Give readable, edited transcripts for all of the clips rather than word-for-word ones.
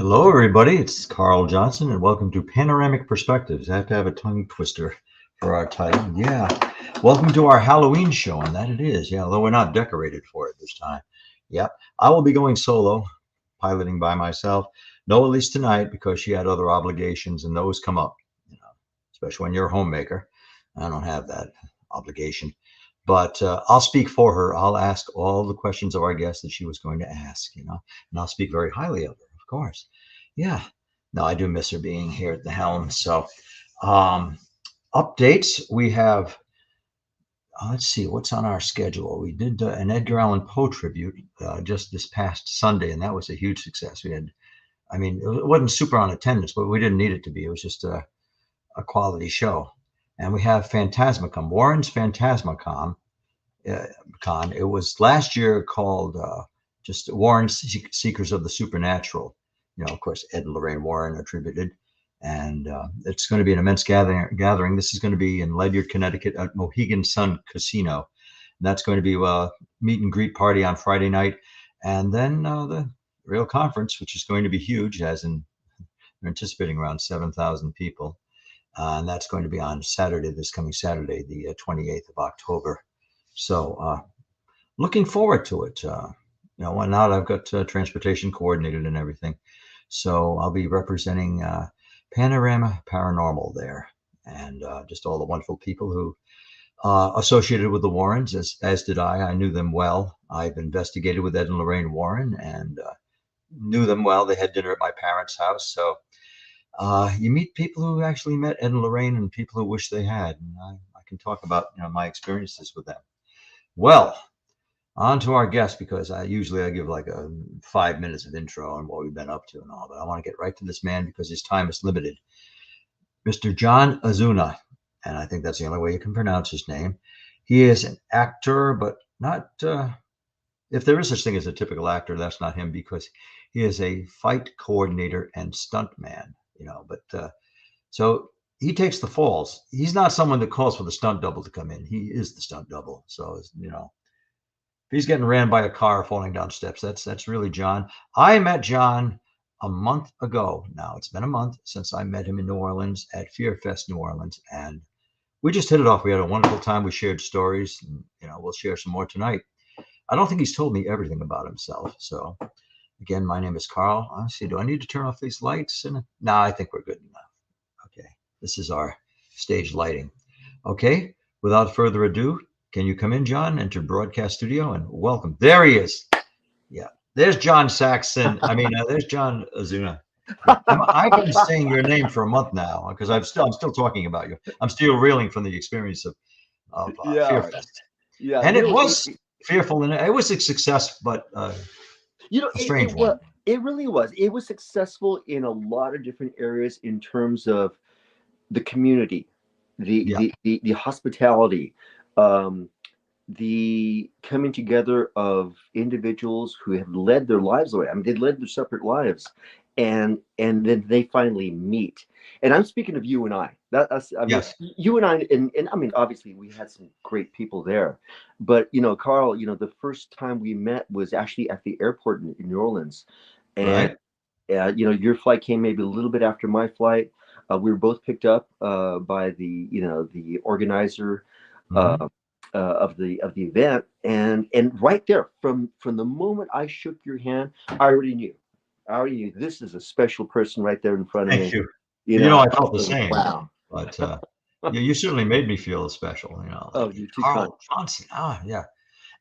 Hello, everybody. It's Carl Johnson, and welcome to Panoramic Perspectives. I have to have a tongue twister for our title. Yeah. Welcome to our Halloween show, and that it is. Yeah, although we're not decorated for it this time. Yeah. I will be going solo, piloting by myself. No, at least tonight, because she had other obligations, and those come up, especially when you're a homemaker. I don't have that obligation. But I'll speak for her. I'll ask all the questions of our guest that she was going to ask, and I'll speak very highly of her, of course. Yeah. No, I do miss her being here at the helm. So, um, updates we have. Let's see what's on our schedule. We did an Edgar Allan Poe tribute just this past Sunday, and that was a huge success. I mean, it wasn't super on attendance, but we didn't need it to be. It was just a quality show. And we have Phantasmacon, Warren's Phantasmacon. Con. It was last year called just Warren's Seekers of the Supernatural. Of course, Ed and Lorraine Warren attributed. And it's going to be an immense gathering. This is going to be in Ledyard, Connecticut at Mohegan Sun Casino. And that's going to be a meet and greet party on Friday night. And then the real conference, which is going to be huge, as in we're anticipating around 7,000 people. And that's going to be on Saturday, this coming Saturday, the 28th of October. So looking forward to it. Why not? I've got transportation coordinated and everything. So I'll be representing Panorama Paranormal there, and just all the wonderful people who associated with the Warrens, as did I. I knew them well. I've investigated with Ed and Lorraine Warren and knew them well. They had dinner at my parents' house. So you meet people who actually met Ed and Lorraine and people who wish they had. And I can talk about my experiences with them. Well, on to our guest, because I usually give like 5 minutes of intro on what we've been up to and all, but I want to get right to this man because his time is limited. Mr. John Ozuna, and I think that's the only way you can pronounce his name. He is an actor, but not, if there is such thing as a typical actor, that's not him, because he is a fight coordinator and stuntman, so he takes the falls. He's not someone that calls for the stunt double to come in. He is the stunt double. So, if he's getting ran by a car falling down steps, that's really John. I met John a month ago. Now, it's been a month since I met him in New Orleans at Fear Fest New Orleans, and we just hit it off. We had a wonderful time. We shared stories, and, we'll share some more tonight. I don't think he's told me everything about himself. So, again, my name is Carl. Let's see, do I need to turn off these lights? No, I think we're good enough. Okay, this is our stage lighting. Okay, without further ado, can you come in, John? Enter broadcast studio and welcome. There he is. Yeah, there's John Saxon. There's John Ozuna. I've been saying your name for a month now because I'm still talking about you. I'm still reeling from the experience of Fear Fest. Yeah, and it was fearful, and it was a success, but a strange one. It really was. It was successful in a lot of different areas in terms of the community, the hospitality, the coming together of individuals who have led their lives away. I mean, they led their separate lives, and then they finally meet. And I'm speaking of you and I. Yes. You and I, and I mean, obviously, we had some great people there. But Carl, the first time we met was actually at the airport in New Orleans, and right. Your flight came maybe a little bit after my flight. We were both picked up by the organizer of the event, and right there from the moment I shook your hand, I already knew this is a special person right there in front of me. Thank you. I felt the same. Wow. But you certainly made me feel special. You're too Carl Johnson. Yeah.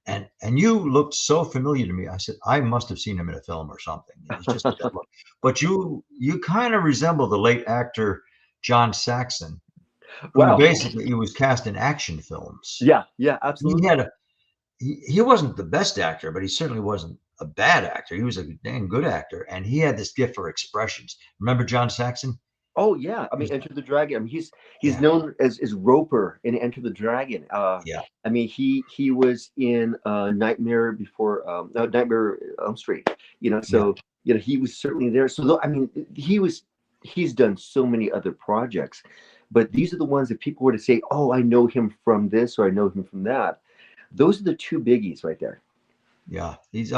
And you looked so familiar to me. I said, I must have seen him in a film or something. It was just that look. But you kind of resemble the late actor John Saxon, who basically he was cast in action films. Yeah, absolutely. He wasn't the best actor, but he certainly wasn't a bad actor. He was a dang good actor, and he had this gift for expressions. Remember John Saxon? Oh yeah, I mean, Enter the Dragon. I mean, he's known as Roper in Enter the Dragon. I mean, he was in Nightmare Before Nightmare on Elm Street. So he was certainly there. So I mean, he's done so many other projects, but these are the ones that people were to say, oh, I know him from this or I know him from that. Those are the two biggies right there. Yeah, he's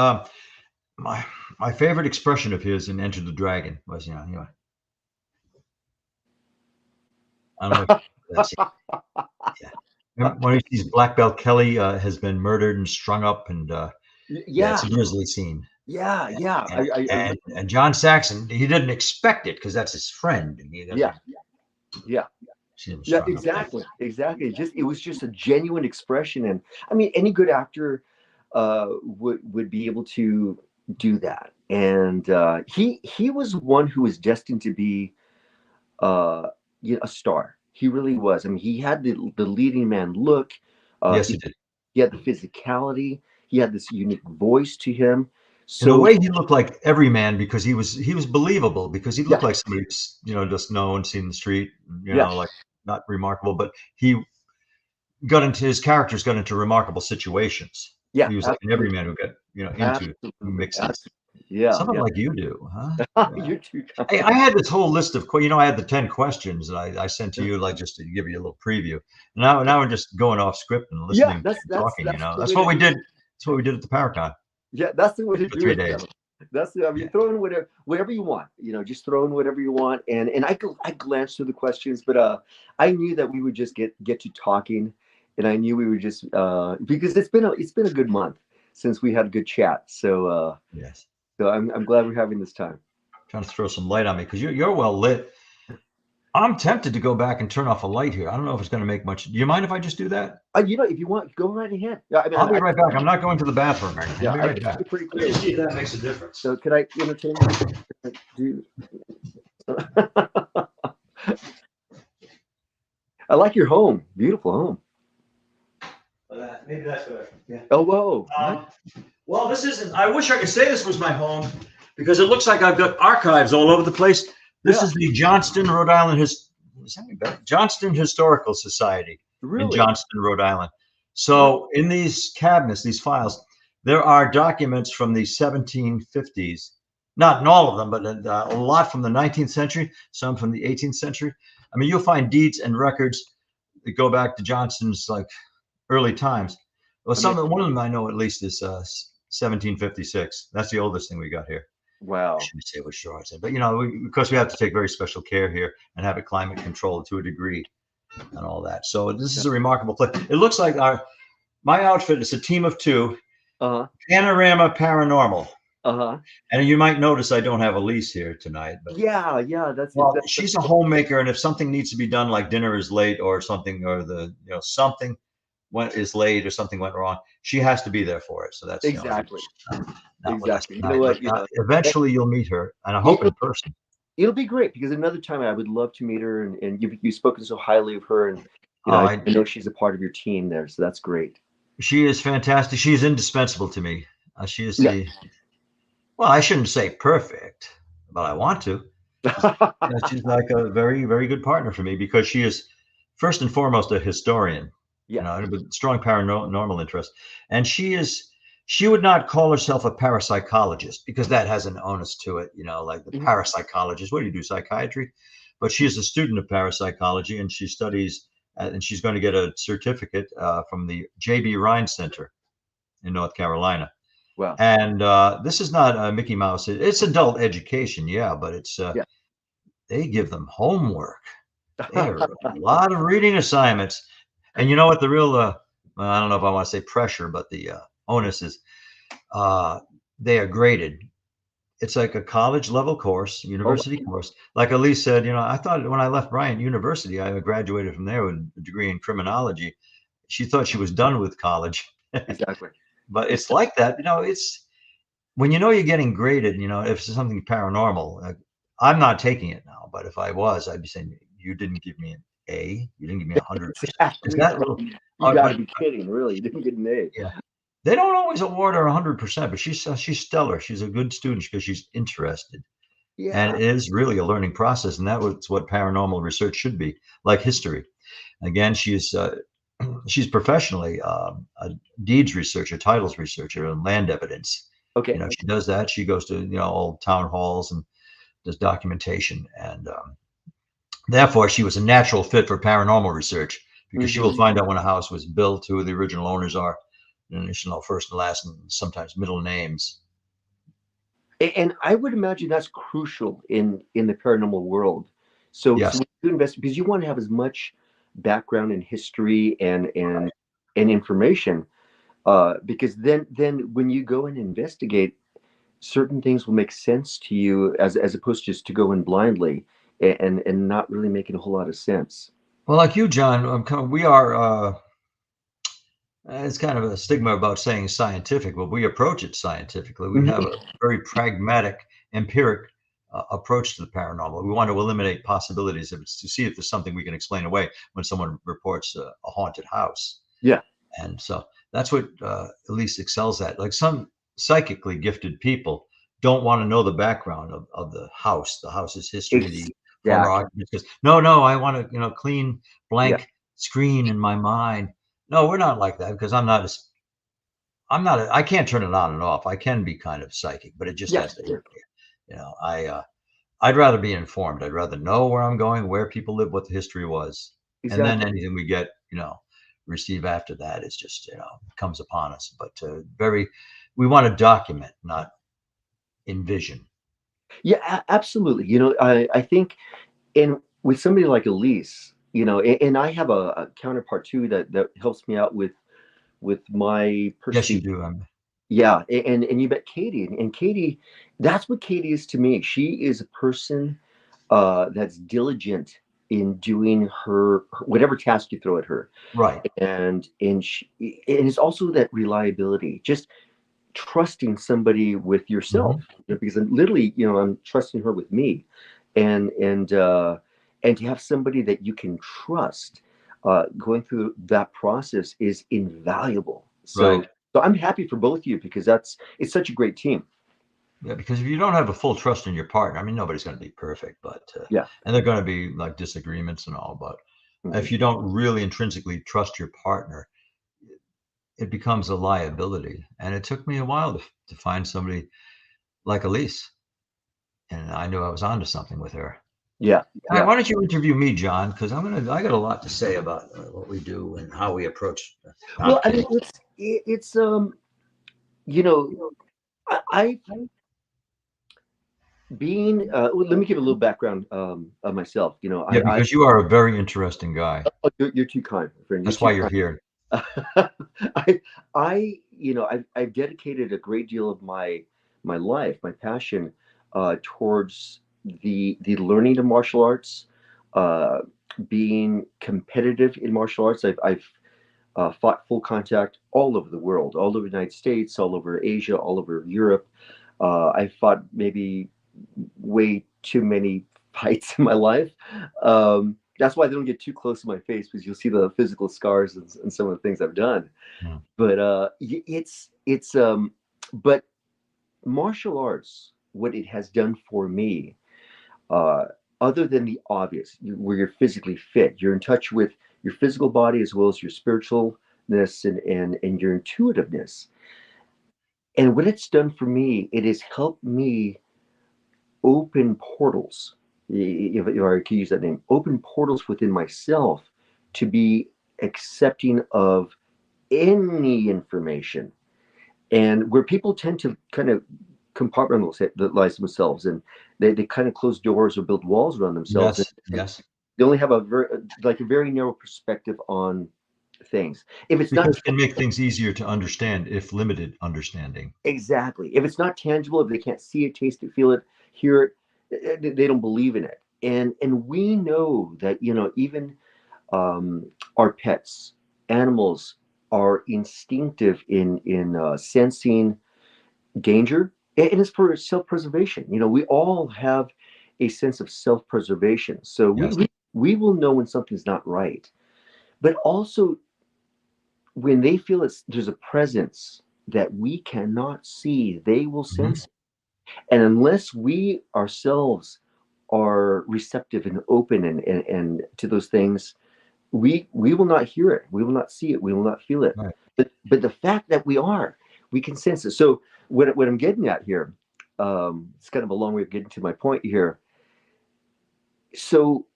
my favorite expression of his in Enter the Dragon was, anyway. I don't know if that's yeah. When he sees Black Belt Kelly has been murdered and strung up, and yeah, it's a grisly scene. Yeah, yeah. And John Saxon, he didn't expect it because that's his friend. And he yeah. Exactly. It was just a genuine expression, and I mean, any good actor would be able to do that. And he was one who was destined to be a star. He really was. I mean, he had the leading man look. Yes, he did. He had the physicality. He had this unique voice to him. So in a way, he looked like every man because he was believable, because he looked like somebody just known, seen the street, like not remarkable, but he his characters got into remarkable situations. Yeah, he was like an everyman who got into mixes. Yeah, something like you do, huh? You're too. I had this whole list of I had the 10 questions that I sent to you, like just to give you a little preview. Now we're just going off script and listening, talking. That's what we did. That's what we did at the Paracon. Yeah, that's the way to for do 3 it. days. That's the, I mean, throw in whatever you want. Just throw in whatever you want. And I glanced through the questions, but I knew that we would just get to talking, and I knew we would just because it's been a good month since we had a good chat. So yes. So I'm glad we're having this time. Trying to throw some light on me because you're well lit. I'm tempted to go back and turn off a light here. I don't know if it's going to make much. Do you mind if I just do that? If you want, go right ahead. Yeah, I mean, I'll be right back. I'm not going to the bathroom right now. Yeah, I'll be right back. Pretty clear. See if that makes a difference. So could I entertain you? I like your home. Beautiful home. Maybe that's better. Yeah. Oh, whoa. Well, this isn't. I wish I could say this was my home because it looks like I've got archives all over the place. This is the Johnston, Rhode Island Johnston Historical Society in Johnston, Rhode Island. So in these cabinets, these files, there are documents from the 1750s. Not in all of them, but a lot from the 19th century, some from the 18th century. I mean, you'll find deeds and records that go back to Johnston's early times. Well, one of them I know at least is 1756. That's the oldest thing we got here. Wow. I shouldn't say which drawer I said, but because we have to take very special care here and have it climate controlled to a degree and all that. So this is a remarkable place. It looks like my outfit is a team of two. Panorama Paranormal. And you might notice I don't have Elise here tonight. But she's a homemaker, and if something needs to be done, like dinner is late or something, or something is late or something went wrong, she has to be there for it. So that's exactly. Exactly. Eventually you'll meet her, and I hope in person. It'll be great because another time I would love to meet her, and you've spoken so highly of her, and I know she's a part of your team there, so that's great. She is fantastic. She is indispensable to me. She is well, I shouldn't say perfect, but I want to. She's like a very, very good partner for me because she is first and foremost a historian. With strong paranormal interest, and she would not call herself a parapsychologist because that has an onus to it, like the parapsychologist. What do you do, psychiatry? But she is a student of parapsychology, and she studies, and she's going to get a certificate from the J.B. Rhine Center in North Carolina. Wow. And this is not a Mickey Mouse. It's adult education, but it's they give them homework. There are a lot of reading assignments. And you know what the real, I don't know if I want to say pressure, but the onus is they are graded. It's like a college level course, university course. Like Elise said, I thought when I left Bryant University, I graduated from there with a degree in criminology. She thought she was done with college. Exactly. But it's like that, it's when you're getting graded, if it's something paranormal, I'm not taking it now, but if I was, I'd be saying, you didn't give me an A, you didn't give me 100%. Is that little? You gotta be kidding, really? You didn't get an A. Yeah, they don't always award her 100%, but she's stellar. She's a good student because she's interested. Yeah, and it is really a learning process, and that's what paranormal research should be, like history. Again, she's professionally a deeds researcher, titles researcher, and land evidence. Okay, she does that. She goes to old town halls and does documentation, and therefore, she was a natural fit for paranormal research because she will find out when a house was built, who the original owners are, initial first and last, and sometimes middle names. And I would imagine that's crucial in the paranormal world. So Yes. when you invest, because you want to have as much background and history and information, because then when you go and investigate, certain things will make sense to you as opposed to just to go in blindly and not really making a whole lot of sense. Well, like you, John, we are. It's kind of a stigma about saying scientific, but we approach it scientifically. We have Mhm. a very pragmatic, empiric approach to the paranormal. We want to eliminate possibilities if it's to see if there's something we can explain away when someone reports a haunted house. Yeah. And so that's what Elise excels at. Like some psychically gifted people don't want to know the background of the house's history, the former Exactly. occupants. Because no, I want to, clean Yeah. blank screen in my mind. No, we're not like that because I can't turn it on and off. I can be kind of psychic, but it just Yeah. has to hit me. I'd rather be informed. I'd rather know where I'm going, where people live, what the history was, and then Exactly. anything we get, receive after that is just, comes upon us. But we want to document, not envision. Yeah, absolutely. I think, and with somebody like Elise, and I have a counterpart too that helps me out with my Yes, you pursuit. do. Yeah, and you bet Katie, and Katie, that's what Katie is to me. She is a person that's diligent in doing whatever task you throw at her, Right. and it's also that reliability, just trusting somebody with yourself, Hmm. because I'm literally, I'm trusting her with me, and to have somebody that you can trust going through that process is invaluable. Right. So I'm happy for both of you because it's such a great team. Yeah, because if you don't have a full trust in your partner, I mean, nobody's going to be perfect, but Yeah. and there are going to be like disagreements and all, but Mhm. if you don't really intrinsically trust your partner, it becomes a liability. And it took me a while to find somebody like Elise, and I knew I was onto something with her. Yeah. All right, Yeah. why don't you interview me, John? Because I got a lot to say about what we do and how we approach. No, I'm Well, I mean, kidding. it's you know, I being well, let me give a little background of myself. Yeah, because you are a very interesting guy. Oh, you're too kind, my friend. You're That's too why you're kind. here. I've dedicated a great deal of my life, my passion, towards the learning of martial arts, uh, being competitive in martial arts. I've fought full contact all over the world, all over the United States, all over Asia, all over Europe. I fought maybe way too many fights in my life. That's why they don't get too close to my face because you'll see the physical scars and some of the things I've done. Hmm. But but martial arts, what it has done for me, uh, other than the obvious, where you're physically fit, you're in touch with your physical body as well as your spiritualness and your intuitiveness. And what it's done for me, it has helped me open portals, if I could use that name, open portals within myself to be accepting of any information. And where people tend to kind of compartmentalize themselves, and they kind of close doors or build walls around themselves, Yes, and yes. they only have a very narrow perspective on things. If it's not Because it can make things easier to understand if limited understanding. exactly, if it's not tangible, if they can't see it, taste it, feel it, hear it, they don't believe in it. And we know that even um, our pets, animals, are instinctive in sensing danger, and it's for self-preservation. We all have a sense of self-preservation, so Yes. we will know when something's not right. But also, when they feel there's a presence that we cannot see, they will Hmm. sense it. And unless we ourselves are receptive and open and to those things, we will not hear it, we will not see it, we will not feel it. Right. But the fact that we can sense it. So what I'm getting at here, it's kind of a long way of getting to my point here. So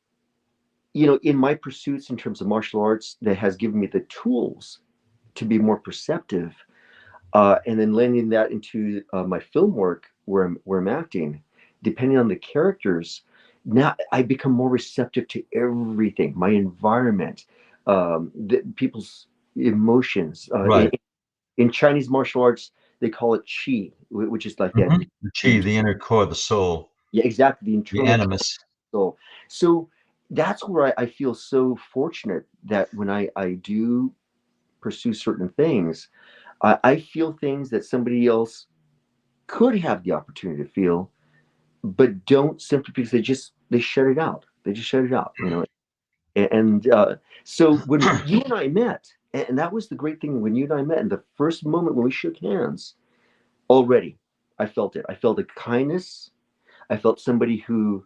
in my pursuits in terms of martial arts, that has given me the tools to be more perceptive, and then lending that into my film work. where I'm acting, depending on the characters, now I become more receptive to everything, my environment, people's emotions. Right. In Chinese martial arts, they call it qi, which is like that. The chi, the inner core, the soul, Yeah, exactly, the the internal animus. soul. So that's where I feel so fortunate that when I do pursue certain things, I feel things that somebody else could have the opportunity to feel, but don't, simply because they shut it out. They just shut it out, you know. And so when you and I met, and that was the great thing, when you and I met, and the first moment when we shook hands, already I felt it. I felt a kindness. I felt somebody who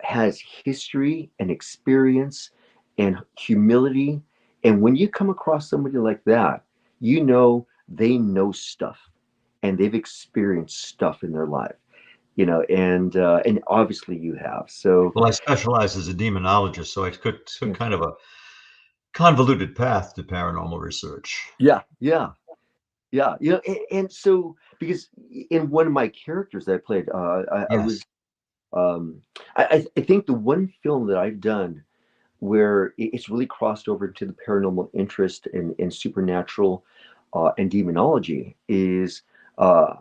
has history and experience and humility. And when you come across somebody like that, you know they know stuff and they've experienced stuff in their life, you know, and obviously you have. So Well, I specialize as a demonologist, so I took yeah, kind of a convoluted path to paranormal research. yeah, yeah, yeah. You know, and so because in one of my characters that I played, I was Yes. um, I think the one film that I've done where it's really crossed over into the paranormal interest and supernatural and demonology is uh,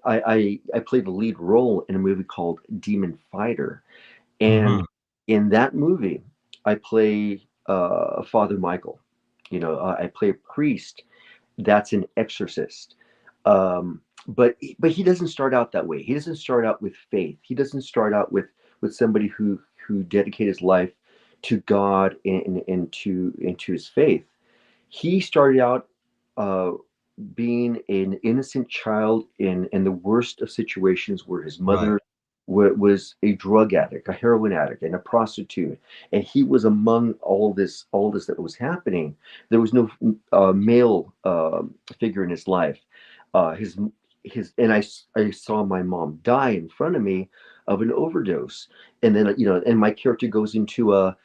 I played the lead role in a movie called Demon Fighter, and Hmm. in that movie I play Father Michael. You know, I play a priest that's an exorcist. But he doesn't start out that way. He doesn't start out with faith. He doesn't start out with somebody who dedicated his life to God and to his faith. He started out uh, being an innocent child in the worst of situations, where his Right. mother was a drug addict, a heroin addict, and a prostitute, and he was among all this that was happening. There was no male figure in his life. His and I saw my mom die in front of me of an overdose, and then, you know, and my character goes into a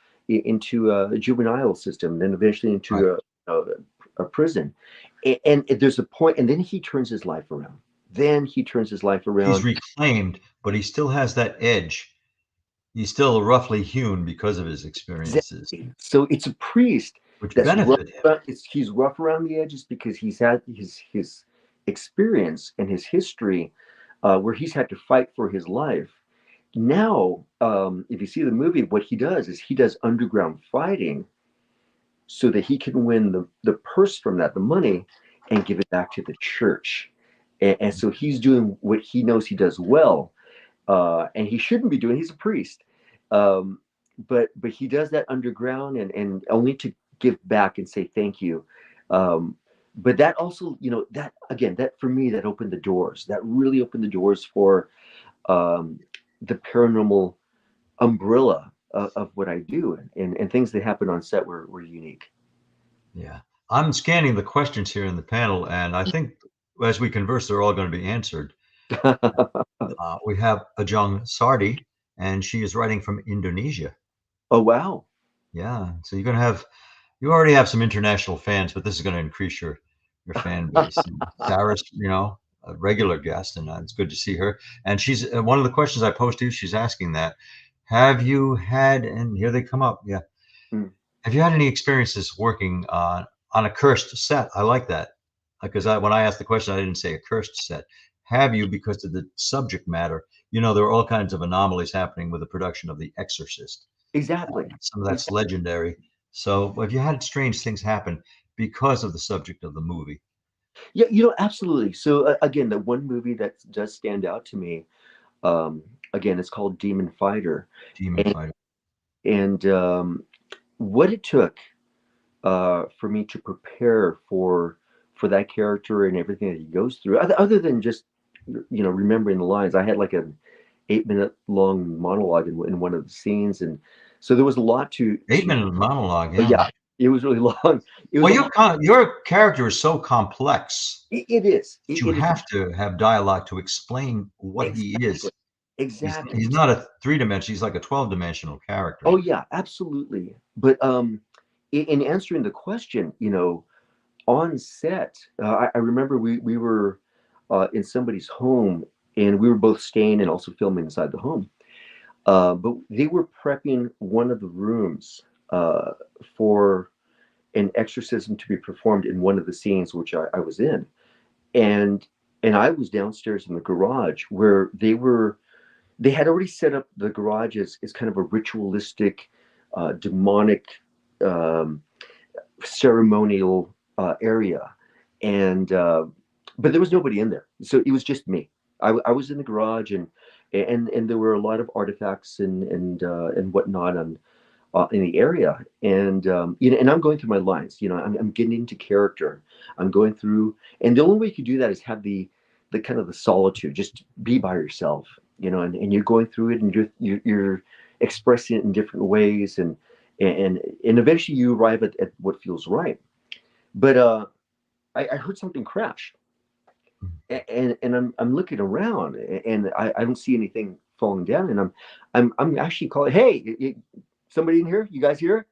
juvenile system, then eventually Right. into a prison. And there's a point, and then he turns his life around. Then he turns his life He's around. reclaimed, but he still has that edge. He's still roughly hewn because of his experiences, Exactly. So it's a priest which that's rough. benefit him. He's rough around the edges because he's had his experience and his history, where he's had to fight for his life. Now, if you see the movie, what he does is he does underground fighting so that he can win the purse from that, the money, and give it back to the church. And so he's doing what he knows he does well, and he shouldn't be doing. He's a priest, um, but he does that underground, and only to give back and say thank you. Um, but that also, you know, that again, that for me, that opened the doors. That really opened the doors for um, the paranormal umbrella of what I do, and things that happen on set were unique. Yeah. I'm scanning the questions here in the panel, and I think as we converse, they're all going to be answered. We have Ajong Sardi, and she is writing from Indonesia. Oh wow. Yeah. So you already have some international fans, but this is going to increase your fan base. And Sarah's, a regular guest, and it's good to see her. And she's one of the questions I posed to you. She's asking that. Have you had? And here they come up. Yeah. Hmm. Have you had any experiences working on a cursed set? I like that because when I asked the question, I didn't say a cursed set. Have you, because of the subject matter? There are all kinds of anomalies happening with the production of The Exorcist. Exactly. Some of that's Exactly. legendary. So, have you had strange things happen because of the subject of the movie? Yeah, you know, absolutely. So again, the one movie that does stand out to me, um, again, it's called Demon Fighter, Demon and Fighter. and what it took for me to prepare for that character and everything that he goes through, other than just, you know, remembering the lines. I had like an 8 minute long monologue in one of the scenes, and so there was a lot Eight to. minute monologue. But Yeah. yeah, it was really long. It was Well, a lot. your character is so complex It is. that you It is have to have dialogue to explain what he exactly, is. exactly. He's not a three-dimensional, he's like a 12-dimensional character. Oh yeah, absolutely. But in answering the question, you know, on set, I remember we were in somebody's home, and we were both staying and also filming inside the home. But they were prepping one of the rooms for an exorcism to be performed in one of the scenes which I was in, and I was downstairs in the garage where they had already set up the garage as kind of a ritualistic, demonic, um, ceremonial area, and but there was nobody in there, so it was just me. I was in the garage, and there were a lot of artifacts and whatnot on in the area, and and I'm going through my lines. I'm getting into character. I'm going through, and the only way you can do that is have the kind of the solitude, just be by yourself. And you're going through it, and you're expressing it in different ways, and eventually you arrive at what feels right. But I heard something crash, and I'm looking around, and I don't see anything falling down, and I'm actually calling, hey, somebody in here? You guys here?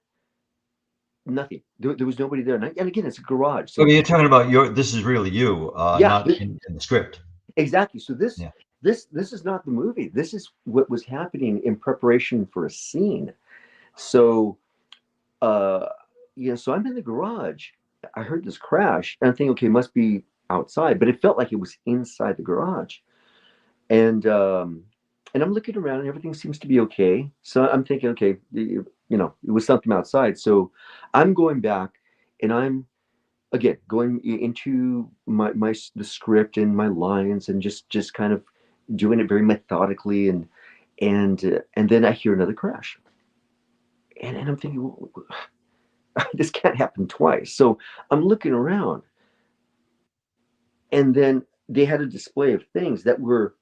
Nothing. There was nobody there. And again, it's a garage. So Okay, you're talking about this is really you, yeah, not in the script. exactly. So Yeah. this is not the movie. This is what was happening in preparation for a scene. So so I'm in the garage. I heard this crash, and I'm thinking, okay, it must be outside, but it felt like it was inside the garage. And I'm looking around, and everything seems to be okay. So I'm thinking, okay, it was something outside. So I'm going back, and I'm again going into the script and my lines, and just kind of doing it very methodically, and then I hear another crash, and I'm thinking, well, this can't happen twice. So I'm looking around, and then they had a display of things that were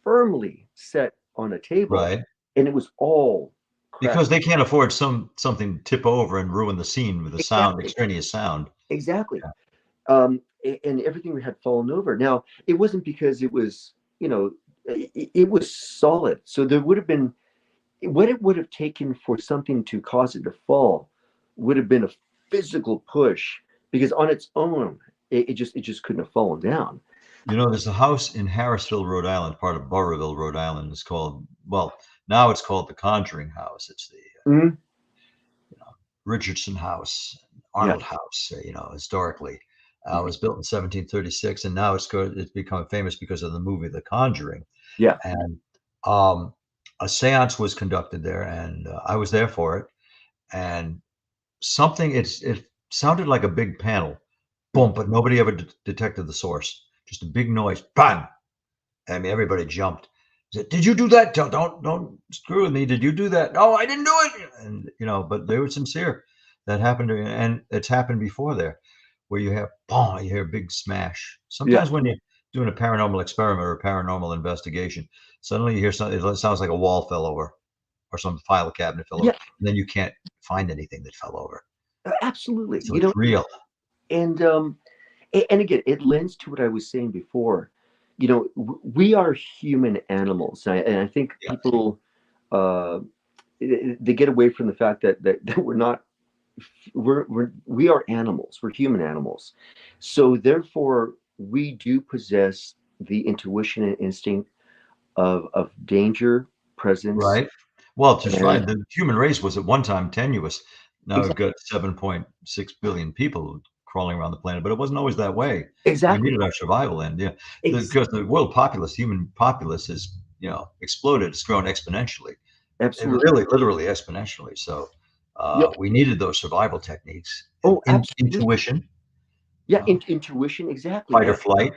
firmly set on a table, Right. and it was all crashed. Because they can't afford something to tip over and ruin the scene with a sound, Exactly, extraneous sound. exactly. Yeah. And everything had fallen over. Now, it wasn't because it was, it was solid. So there would have been, what it would have taken for something to cause it to fall would have been a physical push, because on its own, it just couldn't have fallen down. There's a house in Harrisville, Rhode Island, part of Burrillville, Rhode Island. It's called, well, now it's called the Conjuring House. It's the Mhm. Richardson House, Yeah, Arnold House, historically. It was built in 1736, and now it's become famous because of the movie The Conjuring. yeah, And a séance was conducted there, and I was there for it. And it sounded like a big panel, boom, but nobody ever detected the source. Just a big noise, bang. I mean, everybody jumped. Said, "Did you do that? Don't screw with me. Did you do that? No, I didn't do it." And but they were sincere. That happened, and it's happened before there, where you have boom, you hear a big smash. yeah, Sometimes when you're doing a paranormal experiment or a paranormal investigation, suddenly you hear something. It sounds like a wall fell over, or some file cabinet fell over, yeah. and then you can't find anything that fell over. Absolutely. So it's real. And and again, it lends to what I was saying before. We are human animals, and I think Yeah. people uh, they get away from the fact that we're not. We are animals. We're human animals, so therefore we do possess the intuition and instinct of danger, presence, Right. Well, just and fine. The human race was at one time tenuous. Now we've exactly, got 7.6 billion people crawling around the planet, but it wasn't always that way. We exactly, needed our survival end, yeah. ex- Because the world populace, human populace has, exploded. It's grown exponentially. And absolutely. really, literally exponentially. So Yep. we needed those survival techniques and Oh, absolutely. intuition, Yeah, uh, intuition, exactly. fight or flight.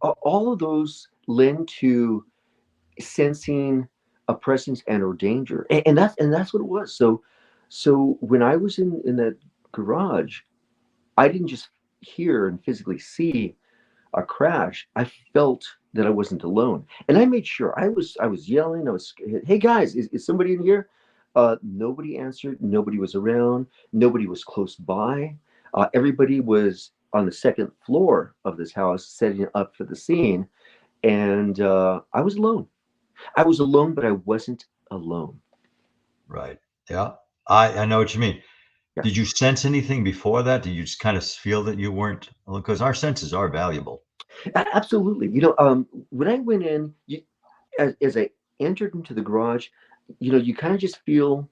All of those lend to sensing a presence and or danger, and that's what it was. So when I was in that garage, I didn't just hear and physically see a crash. I felt that I wasn't alone, and I made sure. I was yelling. I was, hey guys, is somebody in here? Nobody answered. Nobody was around. Nobody was close by. Everybody was on the second floor of this house setting up for the scene, and I was alone. I was alone, but I wasn't alone. Right. Yeah. I know what you mean. Yeah. Did you sense anything before that? Did you just kind of feel that you weren't, because our senses are valuable. Absolutely. When I went in, as I entered into the garage, you kind of just feel,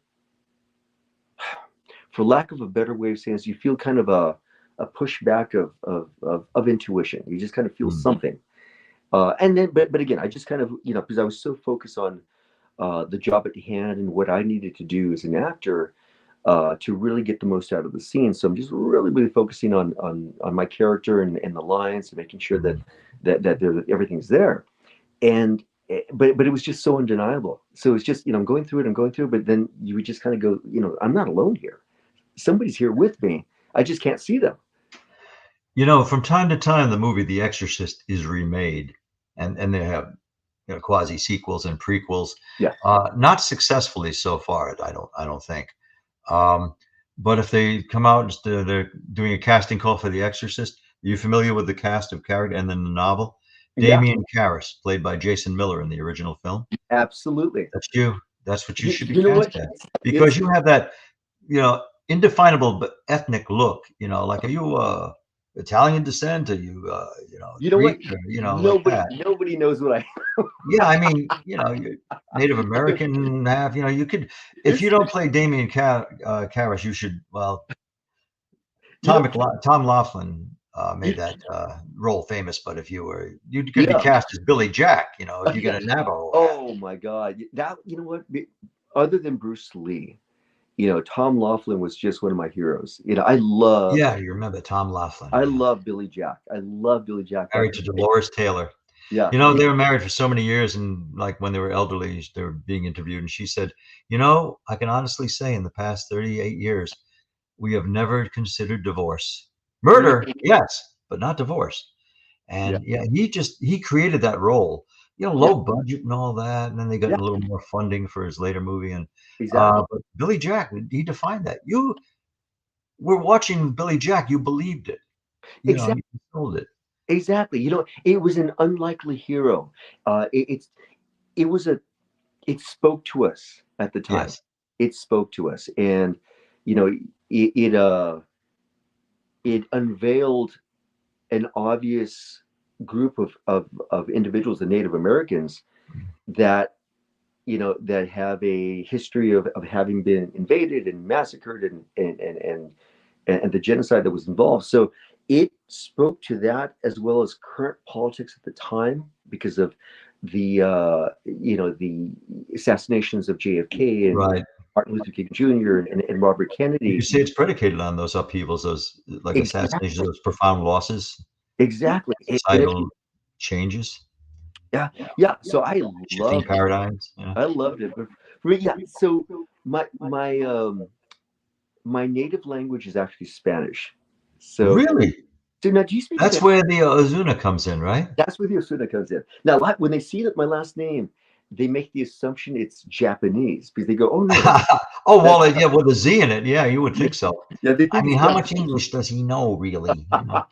for lack of a better way of saying this, you feel kind of a pushback of intuition. You just kind of feel something. And then, but again, I just kind of, because I was so focused on the job at hand and what I needed to do as an actor to really get the most out of the scene. So I'm just really focusing on my character and the lines and making sure that everything's there. And but it was just so undeniable. So it's just, I'm going through it, but then you would just kind of go, I'm not alone here. Somebody's here with me. I just can't see them. From time to time, the movie The Exorcist is remade, and they have quasi sequels and prequels. Yeah. Not successfully so far, I don't think. But if they come out and they're doing a casting call for The Exorcist, are you familiar with the cast of character and then the novel? Damien Karras, played by Jason Miller in the original film. Absolutely. That's you. That's what you should be cast at, because you have that, indefinable but ethnic look. Like, are you Italian descent? Are you, Greek? Nobody knows what I. Yeah, I mean, you're Native American half. You could, if you don't play Damien Karras, you should. Well, Tom Laughlin made that role famous. But if you could be cast as Billy Jack. If you get a Navajo. Oh my God! That, what? Other than Bruce Lee, Tom Laughlin was just one of my heroes. I love. Yeah, you remember Tom Laughlin. I love Billy Jack. I love Billy Jack. Married to Dolores Taylor. Yeah. They were married for so many years, and like when they were elderly, they were being interviewed, and she said, I can honestly say in the past 38 years, we have never considered divorce. Murder, yes, but not divorce. And he created that role, low budget and all that. And then they got a little more funding for his later movie. And but Billy Jack, he defined that. You were watching Billy Jack, you believed it. Exactly. You sold it. Exactly. It was an unlikely hero. It spoke to us at the time. Yes. It spoke to us, and it unveiled an obvious group of individuals, the Native Americans, that that have a history of having been invaded and massacred and the genocide that was involved. So it spoke to that, as well as current politics at the time, because of the the assassinations of JFK and Martin Luther King Jr. and Robert Kennedy. You say it's predicated on those upheavals, those assassinations, those profound losses. Exactly. Societal changes. Yeah. So I loved paradigms. I loved it. But so my native language is actually Spanish. So really? So now, do you speak That's Spanish? where the Ozuna comes in, right? That's where the Ozuna comes in. Now, when they see that my last name, they make the assumption it's Japanese, because they go, "Oh no." Oh well, with a Z in it. Yeah, you would think so. Yeah, they think I mean, how much English does he know, really? I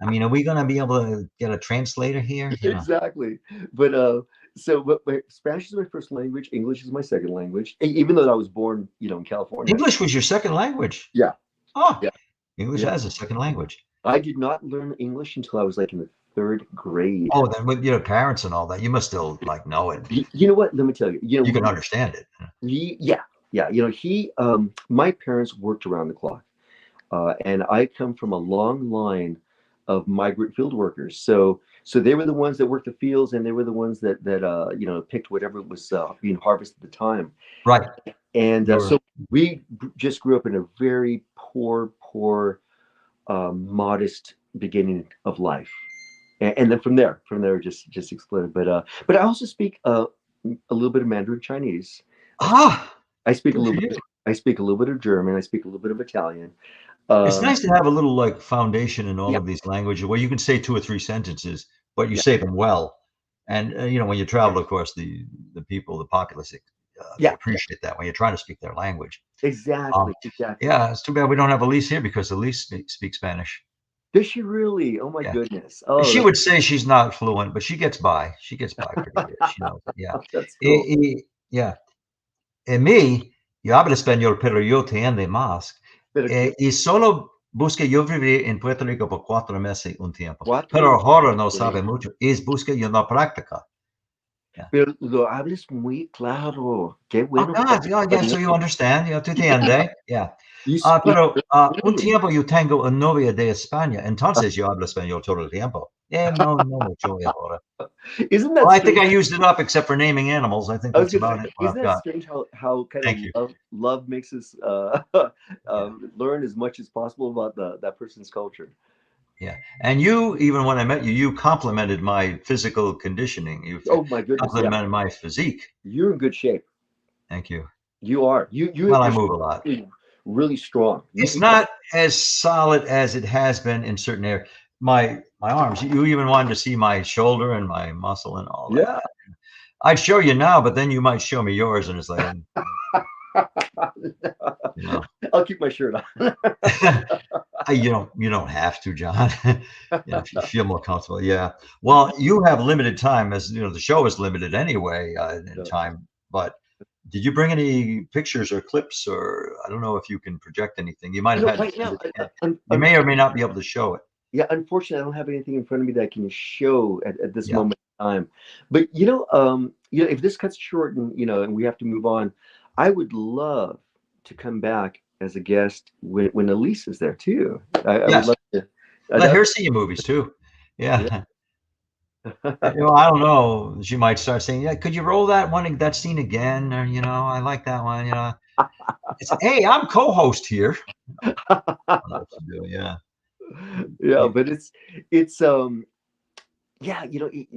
mean, are we going to be able to get a translator here? Exactly. But Spanish is my first language. English is my second language. Even though I was born, in California. English was your second language? Yeah. Oh, yeah. English as a second language. I did not learn English until I was in the third grade. Oh, then with your parents and all that, you must still know it. You know what? Let me tell you. You can understand it. Yeah. My parents worked around the clock, and I come from a long line of migrant field workers. So they were the ones that worked the fields, and they were the ones that picked whatever was being harvested at the time. Right. And so we just grew up in a very poor, modest beginning of life, and then from there just exploded. But I also speak a little bit of Mandarin Chinese. I speak a little bit. I speak a little bit of German. I speak a little bit of Italian. It's nice to have a little foundation in all of these languages, where you can say 2 or 3 sentences, but you say them well. And when you travel, of course, the people, the populace, they appreciate that when you're trying to speak their language. Exactly. Yeah, it's too bad we don't have Elise here, because Elise speaks Spanish. Does she really? Oh my goodness! Oh, she would say she's not fluent, but she gets by. She gets by pretty good. She knows it. Yeah. That's cool. En mí, yo hablo español, pero yo te entiendo más. Y solo Busca, yo viví en Puerto Rico por 4 meses un tiempo, pero Cuatro. ahora no sabe mucho. Es busca y no práctica. Yeah. Pero lo hables muy claro. Qué Oh, bueno. God, yeah, so you understand, tú entiendes, yeah. You speak Pero un clearly. tiempo yo tengo una novia de España, entonces yo hablo español todo el tiempo. No, no mucho ahora. Isn't Well, that I think I strange? used it up except for naming animals. I think I was that's gonna about say, it, what isn't I've that got. strange how kind Thank you. of love makes us Yeah. learn as much as possible about that person's culture. Yeah. And you, even when I met you, you complimented my physical conditioning. You Oh my goodness, yeah, complimented my physique. you're in good shape. Thank you. You are. Well, I You're move a lot. really strong. It's not as solid as it has been in certain areas. My arms, you even wanted to see my shoulder and my muscle and all Yeah. that. I'd show you now, but then you might show me yours, and it's like, you know, I'll keep my shirt on. you don't have to, John. If you feel more comfortable, yeah. Well, you have limited time, as you know, the show is limited anyway in time. But did you bring any pictures or clips, or I don't know if you can project anything? You might have had to Right send now, it in. You may or may not be able to show it. yeah, unfortunately, I don't have anything in front of me that I can show at this Yeah. moment in time. But if this cuts short and and we have to move on, I would love to come back as a guest when Elise is there too. I would Yes. love to. Let her see your movies too. Yeah. I don't know. She might start saying, "Yeah, could you roll that scene again?" Or I like that one. Hey, I'm co-host here. I don't know what to do. Yeah. Yeah, but it's yeah,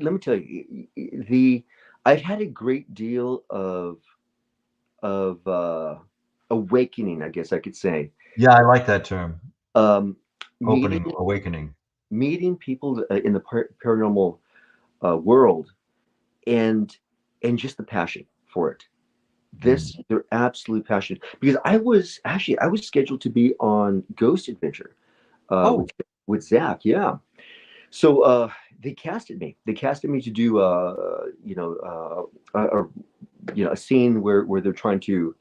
let me tell you, I've had a great deal of awakening, I guess I could say. Yeah, I like that term. Um, Opening, meeting awakening. meeting people in the paranormal world, and just the passion for it. They're absolute passion, because I was scheduled to be on Ghost Adventure Oh, with Zach. Yeah. So they casted me. They casted me to do a scene where they're trying to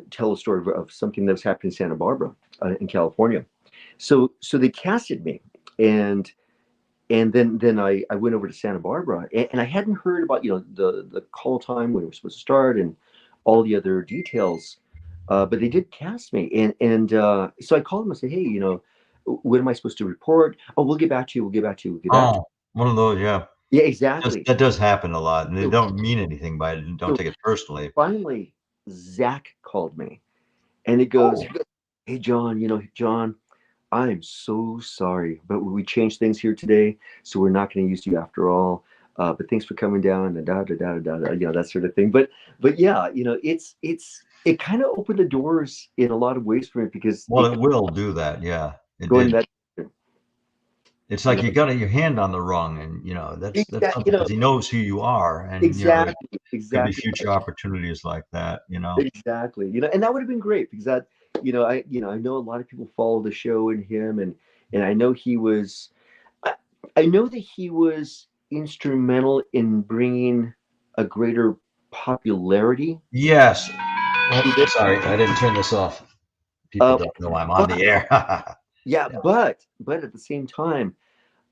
tell a story of something that was happening in Santa Barbara, in California. So they casted me, and then I went over to Santa Barbara, and I hadn't heard about the call time when it was supposed to start and all the other details, but they did cast me, and so I called them and said, hey, what am I supposed to report? Oh, we'll get back to you. We'll get back to you. We'll get back to one of those. Yeah, you. Yeah, exactly. that does happen a lot, and they So, don't mean anything by it. Don't so take it personally. finally, Zach called me, and Oh, he goes, hey, John, John, I am so sorry, but we changed things here today, so we're not going to use you after all. But thanks for coming down, and da da da da da, that sort of thing. But yeah, it kind of opened the doors in a lot of ways for me, because well, it will do that. Yeah, it going did. that, It's you like know, you got your hand on the rung, and that's exactly, something, because he knows who you are, and there exactly, could be exactly, future opportunities like that. exactly. And that would have been great, because I know a lot of people follow the show and him, and I know he was. I, I know that he was instrumental in bringing a greater popularity Yes. to Oh, this. sorry, I didn't turn this off. People Uh, don't know I'm on but the air. yeah, Yeah. but at the same time,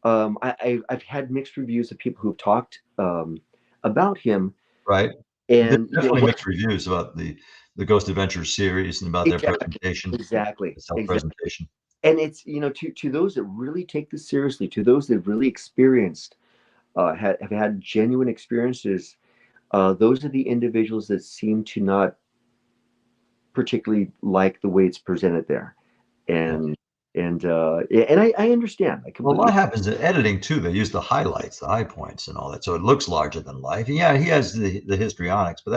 I've had mixed reviews of people who've talked about him, Right. There's and definitely mixed reviews about the Ghost Adventures series and about their exactly, presentation, exactly, the exactly. self-presentation. And it's to those that really take this seriously, to those that have really experienced, have had genuine experiences. Those are the individuals that seem to not particularly like the way it's presented there, Yeah. and I understand. I Well, a completely. lot happens in editing too. They use the highlights, the high points, and all that, so it looks larger than life. And yeah, he has the histrionics, but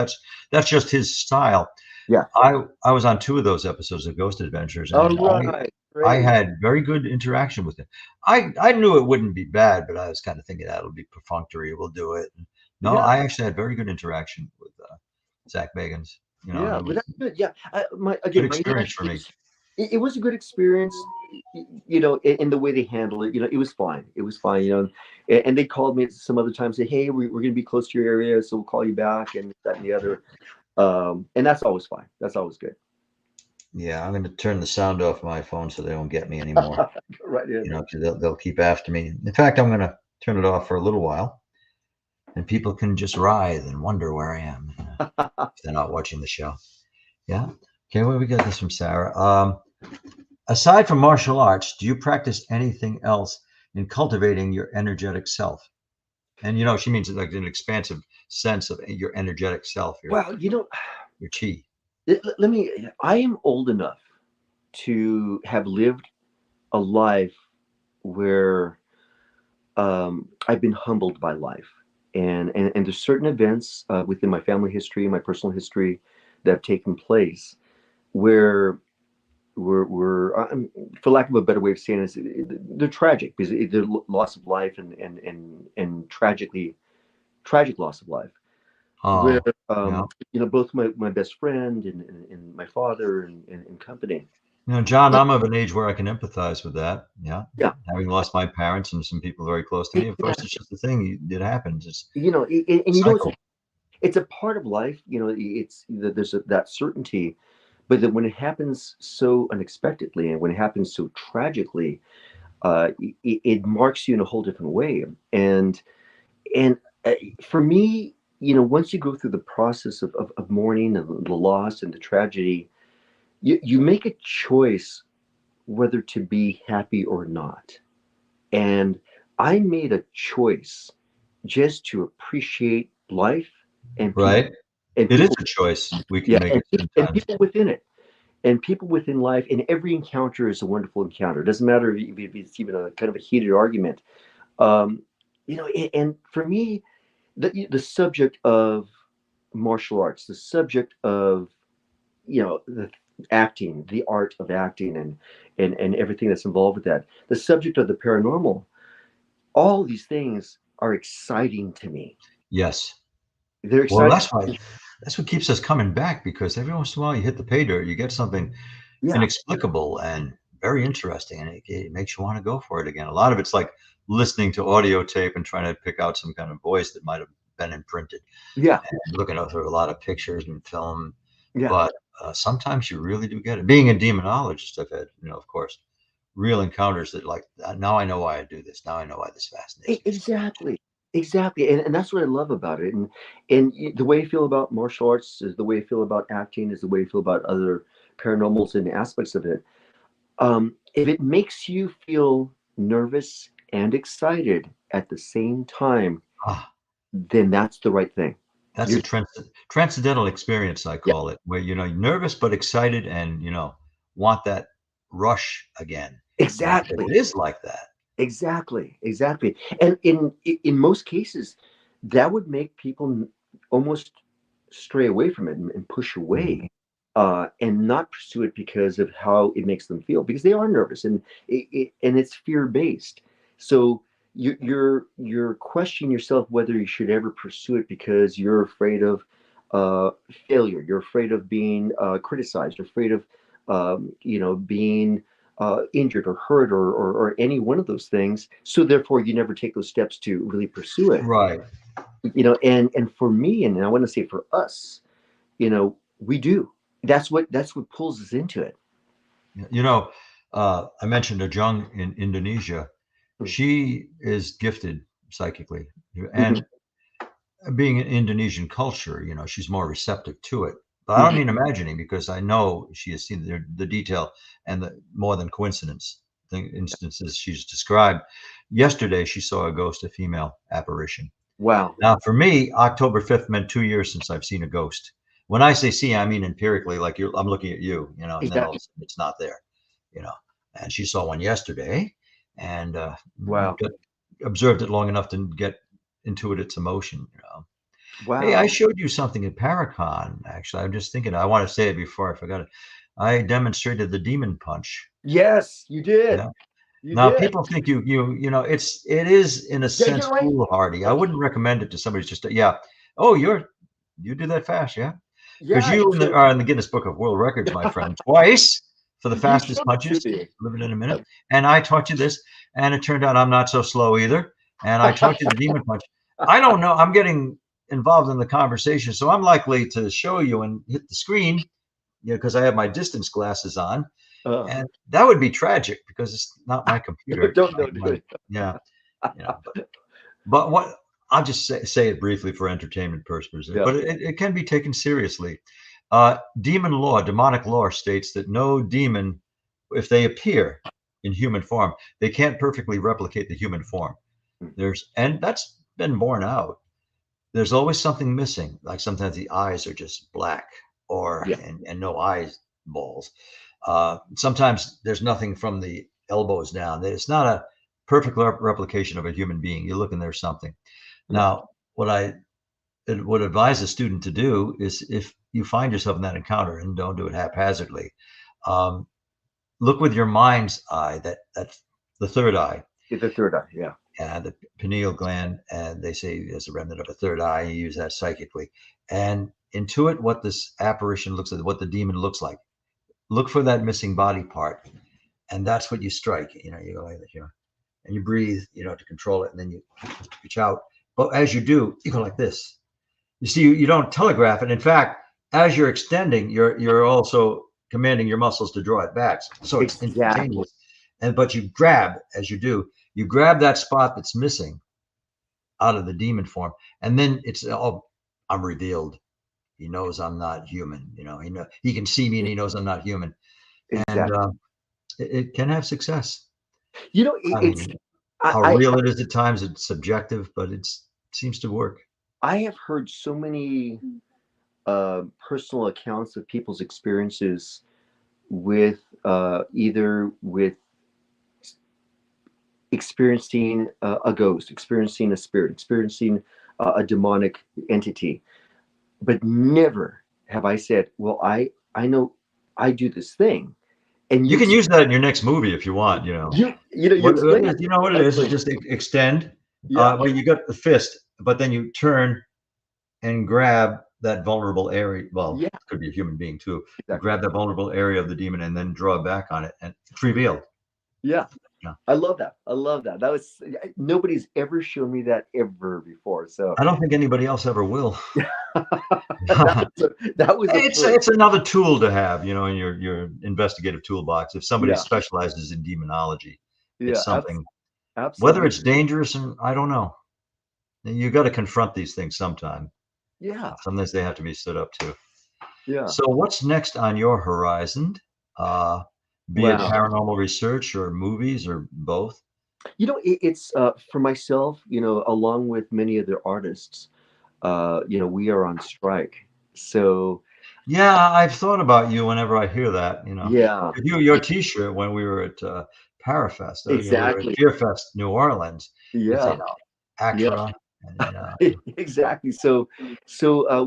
that's just his style. Yeah. I was on 2 of those episodes of Ghost Adventures, All and right. I Great. had very good interaction with him. I knew it wouldn't be bad, but I was kind of thinking that'll be perfunctory. We'll do it. And no, Yeah. I actually had very good interaction with Zach Bagans. And Yeah. it But was that's good. Yeah. good My experience interaction, for me. it was a good experience. In the way they handle it, it was fine. It was fine. And they called me some other time, say, hey, we're going to be close to your area, so we'll call you back, and that and the other. And that's always fine. That's always good. Yeah, I'm going to turn the sound off my phone so they don't get me anymore. Right in. 'Cause they'll keep after me. In fact, I'm going to turn it off for a little while, and people can just writhe and wonder where I am if they're not watching the show. Yeah. Okay. Well, we got this from Sarah. Aside from martial arts, do you practice anything else in cultivating your energetic self? And she means like an expansive sense of your energetic self, Well, your chi. let me. I am old enough to have lived a life where I've been humbled by life, and there's certain events within my family history, my personal history, that have taken place where for lack of a better way of saying it, they're tragic because they're loss of life and tragic loss of life. Where Oh, yeah. both my best friend and my father and company. John, I'm of an age where I can empathize with that. Yeah. Yeah, Having lost my parents and some people very close to me, of course, it's just the thing. It happens. It's and a cycle. it's a part of life. It's there's that certainty, but then when it happens so unexpectedly and when it happens so tragically, it marks you in a whole different way. And for me, once you go through the process of mourning and the loss and the tragedy, you make a choice whether to be happy or not. And I made a choice just to appreciate life and people Right. and It is people, a choice we can yeah, make at certain and times. people within it. And people within life, and every encounter is a wonderful encounter. It doesn't matter if it's even a kind of a heated argument. Um, and for me, the subject of martial arts, the subject of the acting, the art of acting, and everything that's involved with that, the subject of the paranormal, all these things are exciting to me. Yes. They're Well, exciting. that's what keeps us coming back, because every once in a while you hit the pay dirt, you get something Yeah, inexplicable and very interesting, and it makes you want to go for it again. A lot of it's like listening to audio tape and trying to pick out some kind of voice that might have been imprinted, yeah, and looking through a lot of pictures and film. yeah. But sometimes you really do get it. Being a demonologist, I've had, of course, real encounters that, like, now I know why I do this. Now I know why this fascinates me so much. Exactly, exactly, and that's what I love about it. And the way I feel about martial arts is the way I feel about acting, is the way I feel about other paranormals and aspects of it. If it makes you feel nervous and excited at the same time, Ah, then that's the right thing. that's You're a transcendental experience, I Yeah, call it, where you're nervous but excited, and want that rush again. And exactly. it is like that. Exactly, exactly. And in most cases, that would make people almost stray away from it and push Mm. away, and not pursue it because of how it makes them feel, because they are nervous and it's fear based. So you're questioning yourself whether you should ever pursue it because you're afraid of uh, failure. You're afraid of being criticized. You're afraid of being injured or hurt or any one of those things. So therefore, you never take those steps to really pursue it. Right. And for me, and I want to say for us, we do. That's what pulls us into it. I mentioned Ajung in Indonesia. She is gifted psychically, Mhm, and being an Indonesian culture, she's more receptive to it. But I don't mhm. mean imagining, because I know she has seen the detail and the more than coincidence the instances she's described. Yesterday, she saw a ghost, a female apparition. Wow. Now, for me, October 5th meant 2 years since I've seen a ghost. When I say see, I mean empirically, like I'm looking at you, and then all of a Exactly. sudden it's not there, you know. And she saw one yesterday, and Wow. observed it long enough to get into its emotion. Hey, I Wow. showed you something at Paracon, actually. I'm just thinking, I want to say it before I forgot it. I demonstrated the demon punch. Yes, you did. Yeah. You Now did. people think it is in a Yeah, sense you're right. foolhardy. I wouldn't recommend it to somebody who's just yeah. Oh, you do that fast, yeah? Because Yeah, you are in the Guinness Book of World Records, my friend, twice for the you fastest showed it punches. to me. Living in a minute, and I taught you this, and it turned out I'm not so slow either. And I taught you the demon punch. I don't know. I'm getting involved in the conversation, so I'm likely to show you and hit the screen because I have my distance glasses on, Uh, and that would be tragic because it's not my computer. don't do it. Yeah, but what I'll just say it briefly for entertainment purposes, Yeah. but it can be taken seriously. Demonic law states that no demon, if they appear in human form, they can't perfectly replicate the human form. And that's been borne out. There's always something missing. Like sometimes the eyes are just black and no eyeballs. Sometimes there's nothing from the elbows down. It's not a perfect replication of a human being. You look and there's something. Now, what I would advise a student to do is, if you find yourself in that encounter, and don't do it haphazardly, look with your mind's eye. That's the third eye. The third eye, yeah. And the pineal gland, and they say there's a remnant of a third eye. You use that psychically, and intuit what this apparition looks like, what the demon looks like. Look for that missing body part, and that's what you strike. You go like that, and you breathe, to control it, and then you reach out. But as you do, you go like this. You see, you don't telegraph it. In fact, as you're extending, you're also commanding your muscles to draw it back. So it's instantaneous. But you grab, as you do, you grab that spot that's missing out of the demon form, and then it's I'm revealed. He knows I'm not human. He can see me, and he knows I'm not human. Exactly. And it can have success. How real it is at times, it's subjective, but it seems to work. I have heard so many personal accounts of people's experiences with either with experiencing a ghost, experiencing a spirit, experiencing a demonic entity, but never have I said, well, I know I do this thing. And you can use that in your next movie if you want. You know what it is. You just extend, but you got the fist, but then you turn and grab that vulnerable area. Well, it could be a human being too. Exactly. You grab that vulnerable area of the demon and then draw back on it, and it's revealed. Yeah. I love that. That was, nobody's ever shown me that ever before. So I don't think anybody else ever will. that was it's another tool to have, in your investigative toolbox. If somebody specializes in demonology, it's something. Absolutely. Whether it's dangerous, and I don't know. You got to confront these things sometime. Yeah. Sometimes they have to be stood up to. Yeah. So what's next on your horizon? Be it paranormal research or movies or both? It's for myself, along with many other artists, we are on strike. So yeah, I've thought about you whenever I hear that, Yeah. Your t-shirt when we were at Parafest, exactly. Fear Fest, New Orleans. Yeah. ACTRA. And, exactly. So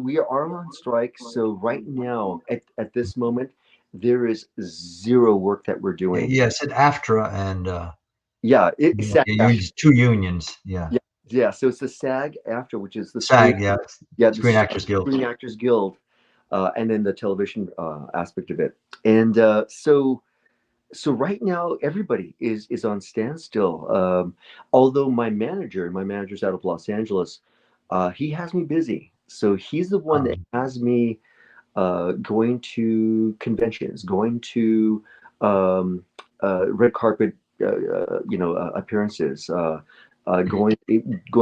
we are on strike. So right now, at this moment, there is zero work that we're doing. Yes, at AFTRA and it's two unions. Yeah. So it's the SAG-AFTRA, which is the SAG, the Screen Actors Guild. Screen Actors Guild, and then the television aspect of it. And so right now everybody is on standstill. Although my manager's out of Los Angeles, he has me busy. So he's the one that has me going to conventions, going to red carpet, appearances, going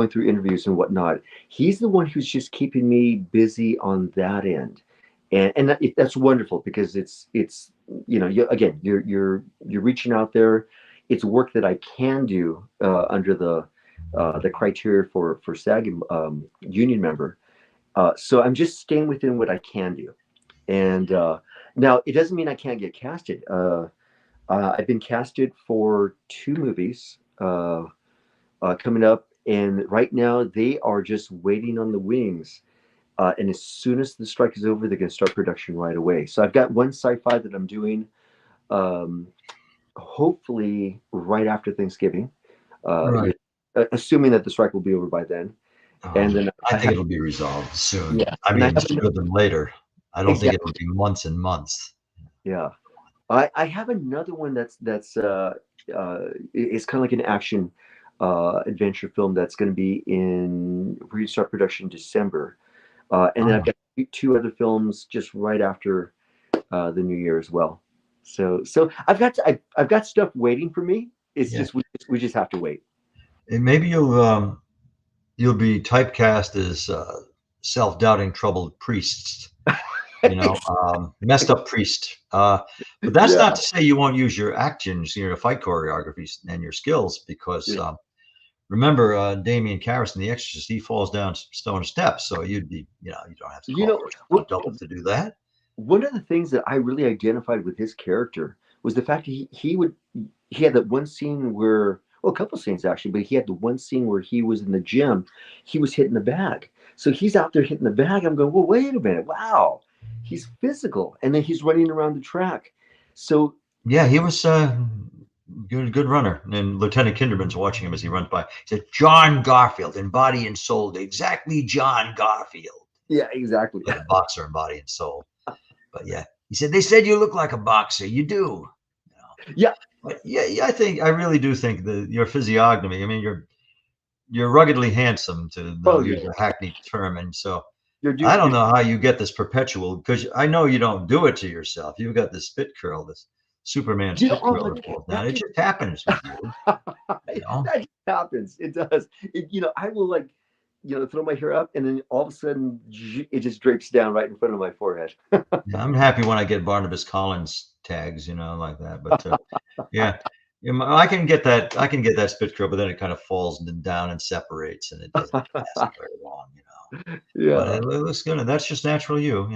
through interviews and whatnot. He's the one who's just keeping me busy on that end, and that's wonderful because it's you're reaching out there. It's work that I can do under the criteria for SAG union member. So I'm just staying within what I can do. And now it doesn't mean I can't get casted. I've been casted for 2 movies coming up, and right now they are just waiting on the wings. And as soon as the strike is over, they're going to start production right away. So I've got one sci-fi that I'm doing, hopefully right after Thanksgiving, assuming that the strike will be over by then. And then I think it'll be resolved soon. Yeah. I mean, sooner than later. I don't think it'll be months and months. Yeah. I have another one that's it's kind of like an action adventure film that's going to be we start production in December. And then I've got 2 other films just right after the new year as well. So I've got stuff waiting for me. It's just we just have to wait. And maybe you'll be typecast as self-doubting, troubled priests. Messed up priest. But that's not to say you won't use your actions, your fight choreographies and your skills, because remember Damien Karras in The Exorcist, he falls down stone steps, so you'd be, you don't have to call double to do that. One of the things that I really identified with his character was the fact that he had that one scene where, well, a couple of scenes actually, but he had the one scene where he was in the gym, he was hitting the bag. So he's out there hitting the bag. I'm going, well, wait a minute, wow, he's physical, and then he's running around the track. So yeah, he was good runner. And Lieutenant Kinderman's watching him as he runs by. He said, John Garfield in body and soul, exactly John Garfield. Yeah, exactly. Like a boxer in body and soul. But yeah, he said, they said you look like a boxer. You do. Yeah. But yeah, I really do think that your physiognomy, I mean, you're ruggedly handsome, to use a hackneyed term. And so I don't know how you get this perpetual, because I know you don't do it to yourself. You've got this spit curl, this Superman spit curl that falls down. It just happens with you. That just happens. It does. I will throw my hair up, and then all of a sudden it just drapes down right in front of my forehead. Yeah, I'm happy when I get Barnabas Collins tags, like that. But I can get that. I can get that spit curl, but then it kind of falls down and separates, and it doesn't last very long, Yeah. But it looks good, and that's just natural you,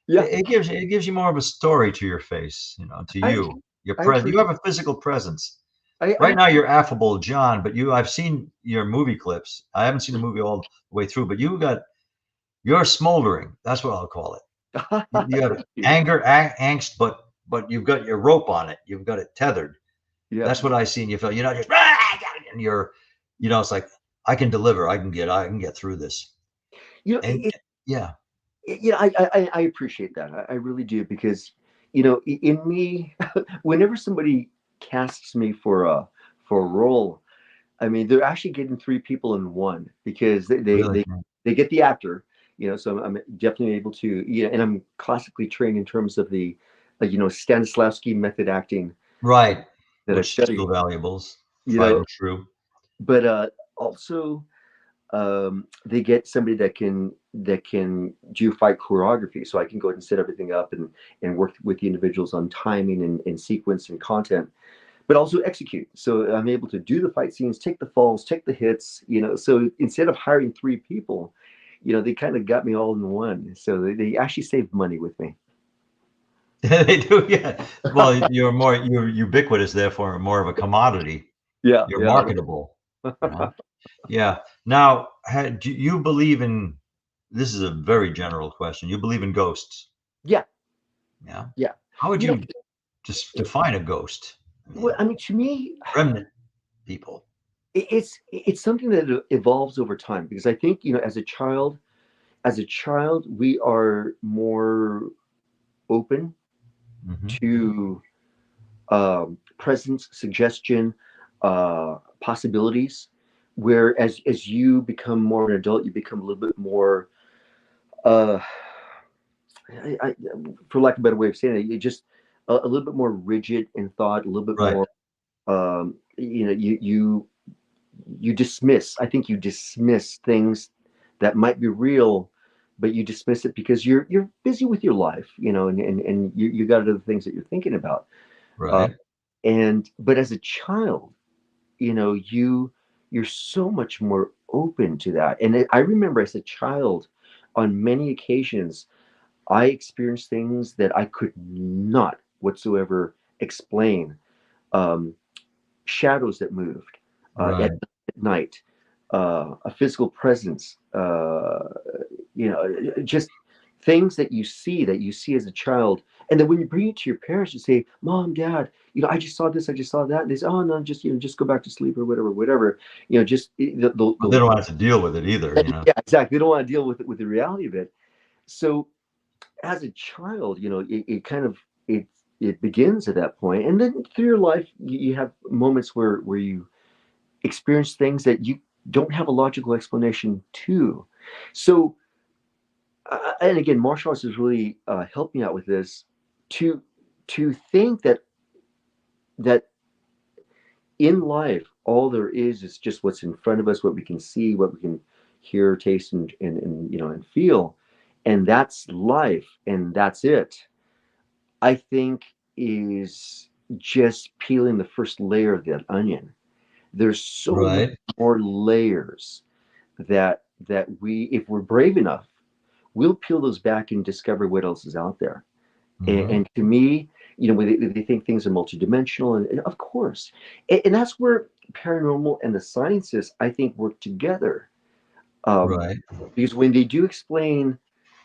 Yeah. It gives you more of a story to your face, to you. You have a physical presence. Right now you're affable, John, but I've seen your movie clips. I haven't seen the movie all the way through, but you're smoldering. That's what I'll call it. You have anger, angst, but you've got your rope on it. You've got it tethered. Yeah. That's what I see in you. Feel just and you're, it's like, I can deliver. I can get through this. I appreciate that. I really do, because in me, whenever somebody casts me for a role, I mean, they're actually getting three people in one, because they get the actor, so I'm definitely able to, and I'm classically trained in terms of the Stanislavski method acting, right, that which I study. Still valuables, tried and true. But also they get somebody that can do fight choreography, so I can go ahead and set everything up and work with the individuals on timing and sequence and content, but also execute. So I'm able to do the fight scenes, take the falls, take the hits, so instead of hiring three people, they kind of got me all in one. So they actually saved money with me. They do, yeah. Well, you're ubiquitous, therefore more of a commodity. Yeah. You're marketable. Yeah. Now, do you believe in, this is a very general question, you believe in ghosts? Yeah. Yeah. How would you just define a ghost? I mean, to me, remnant people. It's something that evolves over time, because I think, as a child, we are more open to presence, suggestion, possibilities. Whereas as you become more an adult, you become a little bit more, for lack of a better way of saying it, you just a little bit more rigid in thought, a little bit more. You dismiss. I think you dismiss things that might be real, but you dismiss it because you're busy with your life, and you got other things that you're thinking about. Right. But as a child, you're so much more open to that. And I remember as a child, on many occasions, I experienced things that I could not whatsoever explain. Shadows that moved at night, a physical presence, just things that you see as a child. And then when you bring it to your parents, you say, Mom, Dad, I just saw this, I just saw that. And they say, oh no, just go back to sleep or whatever. They don't want to deal with it either. Yeah, exactly. They don't want to deal with the reality of it. So as a child, it kind of, it begins at that point. And then through your life, you have moments where you experience things that you don't have a logical explanation to. So, and again, martial arts has really helped me out with this. to think that in life all there is just what's in front of us, what we can see, what we can hear, taste, and and feel, and that's life, and that's it. I think is just peeling the first layer of that onion. There's so many Right. more layers that we, if we're brave enough, we'll peel those back and discover what else is out there. Hmm. And to me, when they think things are multidimensional, and of course, and that's where paranormal and the sciences, I think, work together. Um, Right. because when they do explain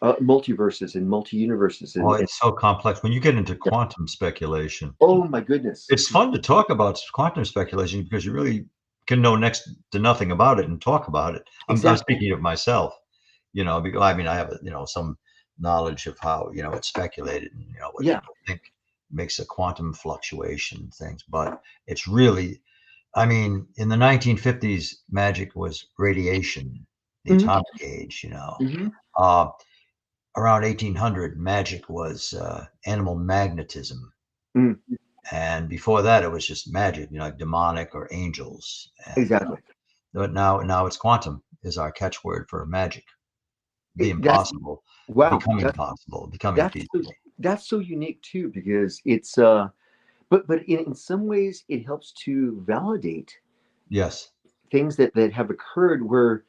multiverses and multi-universes, Oh, and it's so complex. When you get into yeah, quantum speculation, oh my goodness, it's fun to talk about quantum speculation because you really can know next to nothing about it and talk about it. I'm exactly, speaking of myself, because I mean I have some knowledge of how it's speculated and what yeah, people think makes a quantum fluctuation things, but it's really, I mean, in the 1950s, magic was radiation, the hmm atomic age. hmm Uh, Around 1800, magic was animal magnetism. mm, And before that, it was just magic, like demonic or angels. And exactly. but now it's quantum is our catchword for magic, the That's impossible, wow. becoming possible, becoming That's so, feasible. that's so unique too, because it's but in some ways it helps to validate Yes, things that have occurred where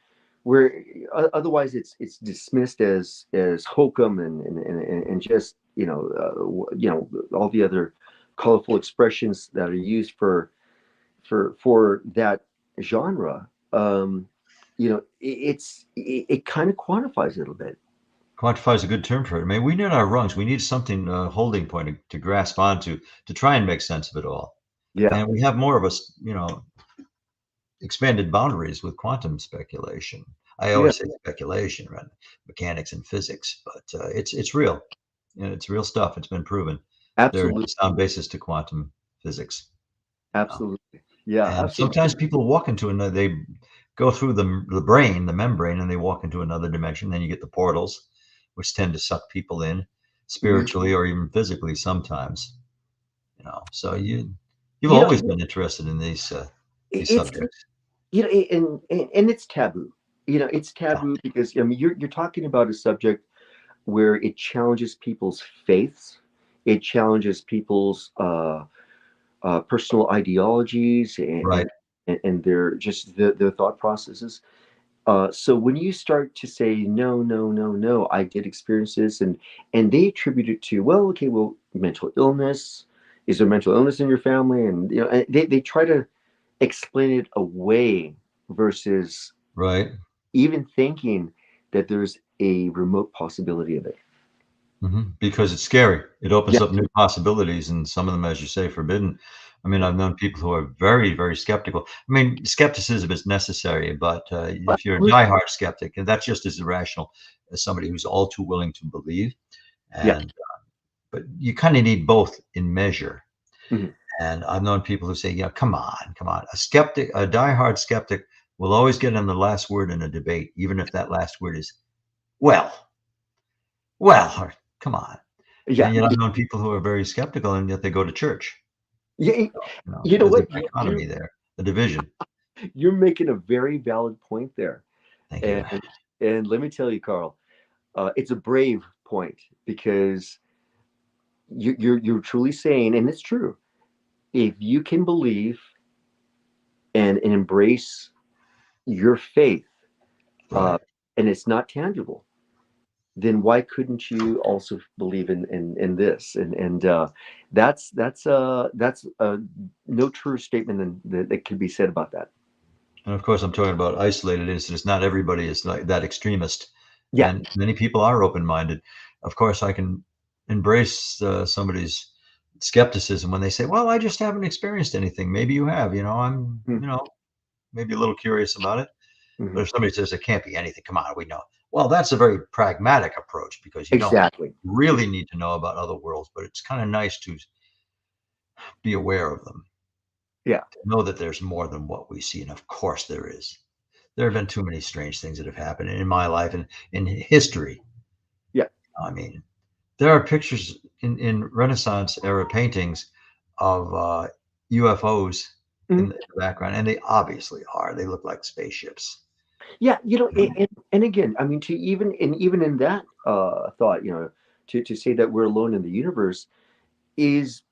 otherwise it's dismissed as hokum and just all the other colorful expressions that are used for that genre. It kind of quantifies it a bit. quantify is a good term for it. I mean, we need our rungs. We need something holding point to grasp onto to try and make sense of it all. Yeah, And we have more of us, expanded boundaries with quantum speculation. I yeah, always say speculation, right? Mechanics and physics, but it's real. It's real stuff. It's been proven. There's absolutely, a sound basis to quantum physics. You know? absolutely, yeah, And absolutely. sometimes people walk into another. They go through the brain, the membrane, and they walk into another dimension. Then you get the portals, which tend to suck people in Mhm. spiritually or even physically sometimes. So you've You know, always been interested in these it's subjects. and it's taboo. It's Yeah. taboo because I mean you're talking about a subject where it challenges people's faiths, it challenges people's personal ideologies Right. and their just their thought processes. So when you start to say no, no, no, no, I did experience this, and they attribute it to, well, okay, well, mental illness. Is there mental illness in your family? And and they try to explain it away versus Right. even thinking that there's a remote possibility of it. Because it's scary. It opens Yeah, up new possibilities, and some of them, as you say, forbidden. I mean, yeah. I've known people who are very, very skeptical. I mean, skepticism is necessary, but if you're a Absolutely. diehard skeptic, and that's just as irrational as somebody who's all too willing to believe. Yeah. And but you kind of need both in measure. Mhm. And I've known people who say, "Yeah, come on, come on." A diehard skeptic will always get in the last word in a debate, even if that last word is "well, well," or "come on." Yeah. And yet I've known people who are very skeptical, and yet they go to church. Yeah. You know There's a what? dichotomy there, a division. You're making a very valid point there. Thank you. And let me tell you, Carl, it's a brave point because you're truly saying, and it's true, if you can believe and embrace your faith, uh, Right. and it's not tangible, then why couldn't you also believe in this? And that's no truer statement than that could be said about that. And of course, I'm talking about isolated incidents. Not everybody is like that extremist, Yeah. and many people are open-minded. Of course, I can embrace somebody's skepticism when they say, "Well, I just haven't experienced anything." Maybe you have. I'm, maybe a little curious about it. Mm-hmm. But if somebody says it can't be anything, come on, we know. Well, that's a very pragmatic approach because you don't Exactly. really need to know about other worlds, but it's kind of nice to be aware of them, Yeah. to know that there's more than what we see. And of course, there is. There have been too many strange things that have happened in my life and in history. Yeah. I mean, There are pictures in Renaissance era paintings of UFOs in Mhm. the background, and they obviously are. They look like spaceships. Yeah, You know? and again, I mean, to even in that thought, to say that we're alone in the universe is,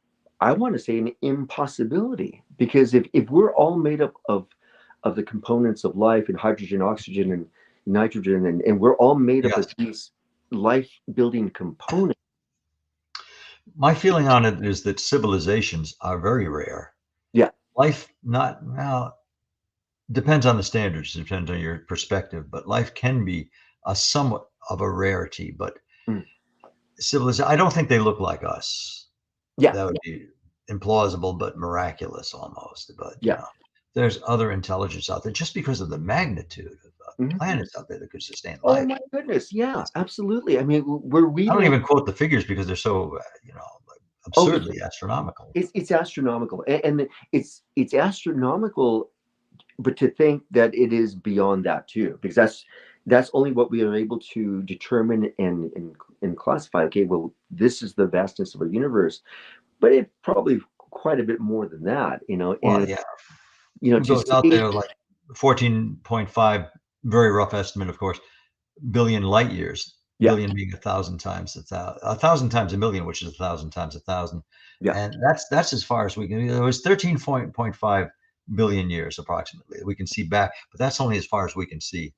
I want to say, an impossibility, because if we're all made up of the components of life, and hydrogen, oxygen, and nitrogen, and we're all made up of Yes. these life building components. My feeling on it is that civilizations are very rare. Yeah, Life, not well, depends on the standards, depends on your perspective, but life can be a somewhat of a rarity. But mm, civilization, I don't think they look like us. yeah, That would be implausible, but miraculous almost. But yeah. there's other intelligence out there just because of the magnitude of Mhm. planets out there that could sustain Oh life. my goodness, yeah, It's, absolutely. I mean, where we I don't live, even quote the figures because they're so like oh, absurdly astronomical. it's astronomical, and it's astronomical. But to think that it is beyond that too, because that's only what we are able to determine and classify. Okay, well, this is the vastness of our universe, but it probably quite a bit more than that, Well, and yeah, it to goes out say, there like 14.5, very rough estimate, of course, billion light years. yeah, Billion being 1,000 times a 1,000 times a million, which is 1,000 times 1,000, yeah, and that's as far as we can. It was 13.5 billion years approximately. We can see back, but that's only as far as we can see.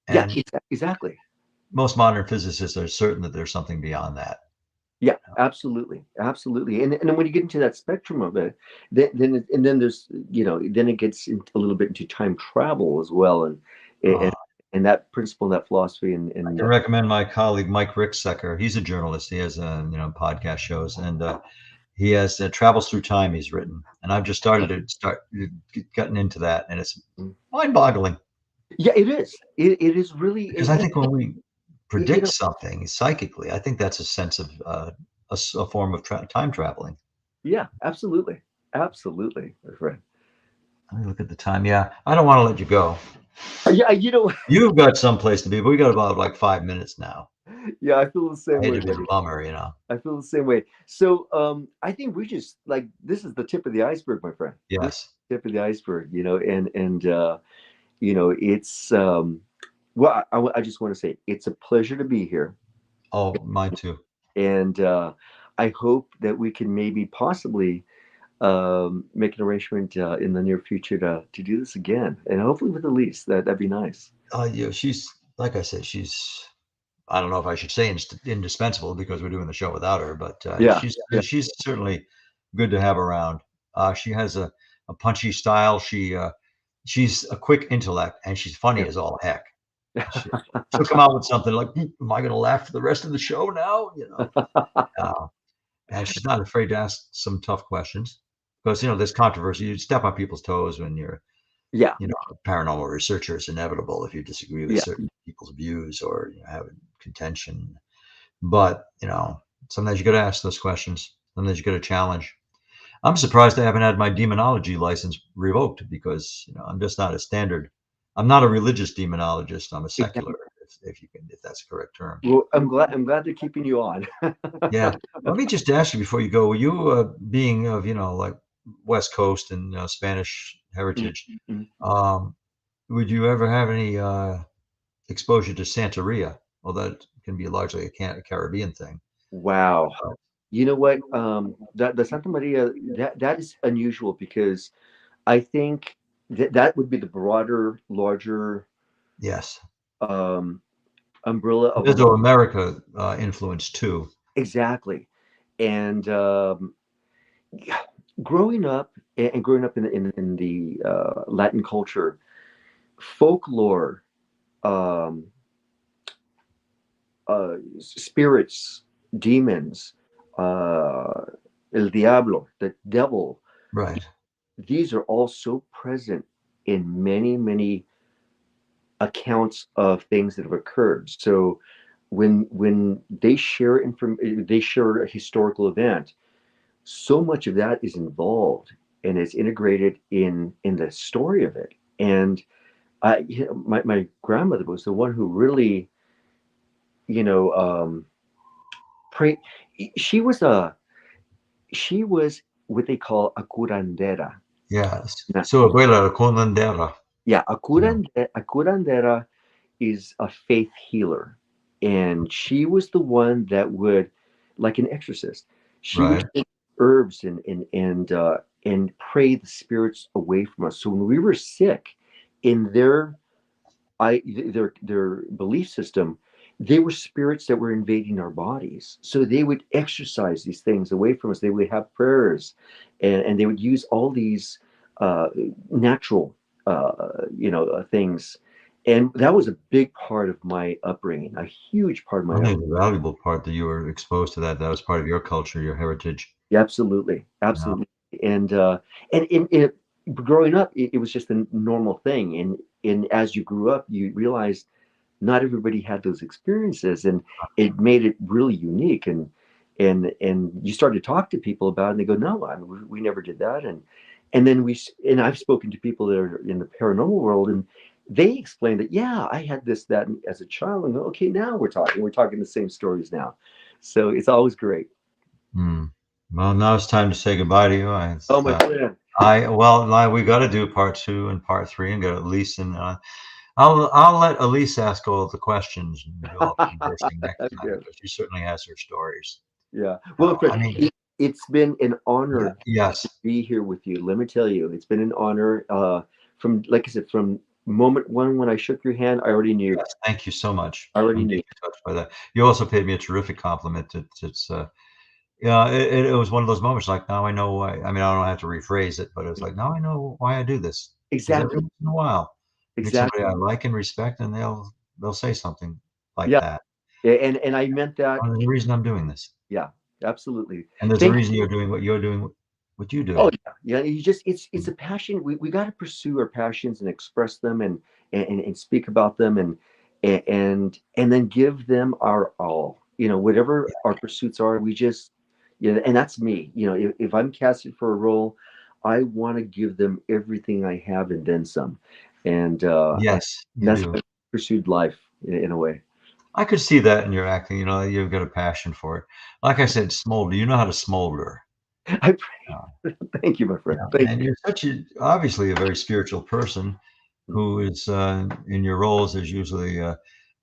yeah, And exactly. most modern physicists are certain that there's something beyond that. Yeah, absolutely, absolutely. And then when you get into that spectrum of it, then there's, then it gets a little bit into time travel as well, and Uh, and that principle, that philosophy, I and can recommend my colleague Mike Ricksecker. He's a journalist. He has podcast shows, and he has Travels Through Time. He's written, and I've just gotten into that, and it's mind-boggling yeah, it is. It is really, because I think when we you predict know, something psychically, I think that's a sense of a form of time traveling. yeah, absolutely, absolutely, my friend. Let me look at the time. Yeah, I don't want to let you go. Yeah, You've got someplace to be, but we got about like 5 minutes now. yeah, I feel the I same hate way, to be a buddy. bummer. I feel the same way. So, I think we just, like, this is the tip of the iceberg, my friend. This is Yes. the tip of the iceberg, and it's well, I just want to say it's a pleasure to be here, Oh, mine too. and I hope that we can maybe possibly make an arrangement in the near future to do this again, and hopefully with Elise. That'd be nice. She's like I said, I don't know if I should say indispensable because we're doing the show without her, but Yeah, yeah, she's certainly good to have around. She has a punchy style. She's a quick intellect, and she's funny as all heck. She, she'll come out with something like, "Am I going to laugh for the rest of the show now?" Uh, and she's not afraid to ask some tough questions because there's controversy. You step on people's toes when you're yeah, a paranormal researcher. It's inevitable if you disagree with yeah. certain people's views or have a contention. But sometimes you got to ask those questions. Sometimes you got to challenge. I'm surprised I haven't had my demonology license revoked because I'm just not a standard. I'm not a religious demonologist. I'm a secular, if that's the correct term. Well, I'm glad they're keeping you on. Yeah. Let me just ask you before you go. Were you being of like West Coast and Spanish Mm, heritage? mm. Um, would you ever have any exposure to Santeria? Well, that can be largely a Caribbean thing. Wow. You know what? That the Santa Maria, that is unusual, because I think that would be the broader, larger Yes. um, umbrella of religion. Mesoamerica influence too. Exactly. And yeah, growing up, and growing up in the Latin culture, folklore, um, spirits, demons, uh, el diablo, the devil. Right. These are all so present in many, many accounts of things that have occurred. So when they share a historical event, so much of that is involved and is integrated in the story of it. And my grandmother was the one who really, you know, pray. She was what they call a curandera. Yes. Now, Su abuela, curandera. yeah, Yeah. a curandera is a faith healer, and she was the one that would, like an exorcist, she would Right. take herbs and pray the spirits away from us. So when we were sick, in their belief system, they were spirits that were invading our bodies. So they would exorcise these things away from us. They would have prayers, and they would use all these uh, natural, things. And that was a big part of my upbringing, a huge part of my I upbringing. think the valuable part that you were exposed to that was part of your culture, your heritage. Yeah, absolutely, Yeah. absolutely. And in it, growing up, it was just a normal thing. And as you grew up, you realized not everybody had those experiences, and it made it really unique. And you start to talk to people about it, and they go, no, I mean, we never did that. And then and I've spoken to people that are in the paranormal world, and they explain that, yeah, I had this, that as a child, and go, okay, now we're talking the same stories now. So it's always great. Hmm. Well, now it's time to say goodbye to you. Oh, my friend. We got to do part 2 and part 3 and get Elise and I'll let Elise ask all the questions and do all the conversing next time Okay. because she certainly has her stories. Yeah. Well, I friend, mean, it's been an yeah, honor yes, be here with you. Let me tell you, it's been an honor. From, like I said, from moment one when I shook your hand, I already knew. yes. Thank you so much. I already I'm knew. deeply touched by that. You also paid me a terrific compliment. It's yeah, it was one of those moments like now I know why. I mean, I don't have to rephrase it, but it's like now I know why I do this because every Exactly. once in a while meet somebody Exactly. I like and respect, and they'll say something like Yeah. that. And I meant that. Well, there's a reason I'm doing this, Yeah. Absolutely. and there's a Thank reason you're doing what you're doing, what you Oh do. yeah, yeah. You just it's a passion. We got to pursue our passions and express them and speak about them and then give them our all. Whatever our pursuits are, we just and that's me. If I'm casted for a role, I want to give them everything I have and then some. And Yes, you that's do. what I pursued life in a way. I could see that in your acting. You've got a passion for it. Like I said, smolder. You know how to smolder. I Uh, thank you, my friend. yeah, Thank and you're obviously a very spiritual person you. who is in your roles is usually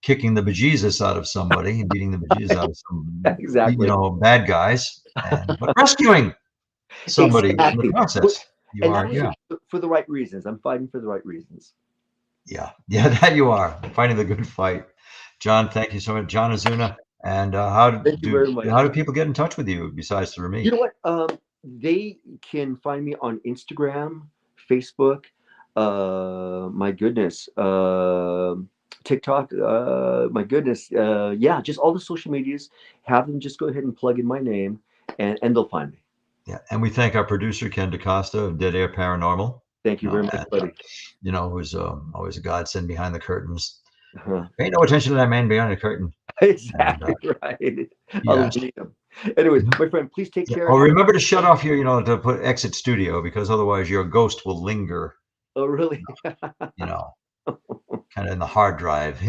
kicking the bejesus out of somebody and beating the bejesus out of some Exactly. bad guys and but rescuing somebody in the Exactly. process. You And that are, was yeah, for the right reasons. I'm fighting for the right reasons. yeah, yeah. That you are fighting the good fight. John, thank you so much, John Ozuna. And Thank you very much. how do people get in touch with you besides through You me? know what? They can find me on Instagram, Facebook, my goodness, TikTok, my goodness. Yeah, just all the social medias. Have them just go ahead and plug in my name, and they'll find me. Yeah, and we thank our producer Ken DaCosta of Dead Air Paranormal. Thank you very much, And buddy. who's always a godsend behind the curtains. Uh-huh. Pay no attention to that man behind the curtain. And Exactly right. yes. Aluminum. Anyways, Mhm. my friend, please take Yeah. care. Oh, remember to shut off your, to put exit studio because otherwise your ghost will linger, Oh, really? you know, kind of in the hard drive,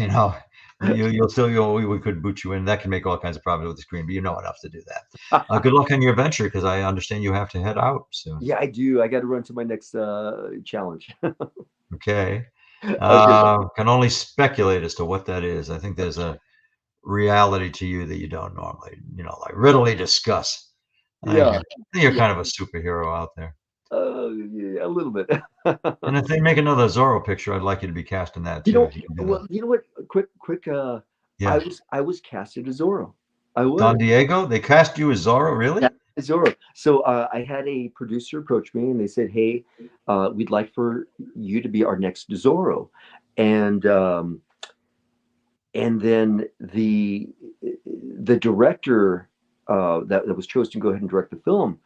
You'll still, we could boot you in. That can make all kinds of problems with the screen, but you know enough to do that. Good luck on your venture because I understand you have to head out soon. Yeah, I do. I got to run to my next challenge. Okay. Okay. Can only speculate as to what that is. I think there's a reality to you that you don't normally, like readily discuss. Yeah. I think you're Yeah. kind of a superhero out there. Yeah, a little bit. And if they make another Zorro picture, I'd like you to be cast in that You too. know, If you can do that. well, you know what? Quick. I Yeah. was casted as Zorro. I was Don Diego, they cast you as Zorro, cast really? as Zorro. So I had a producer approach me, and they said, "Hey, we'd like for you to be our next Zorro," and um, and then the director that was chosen to go ahead and direct the film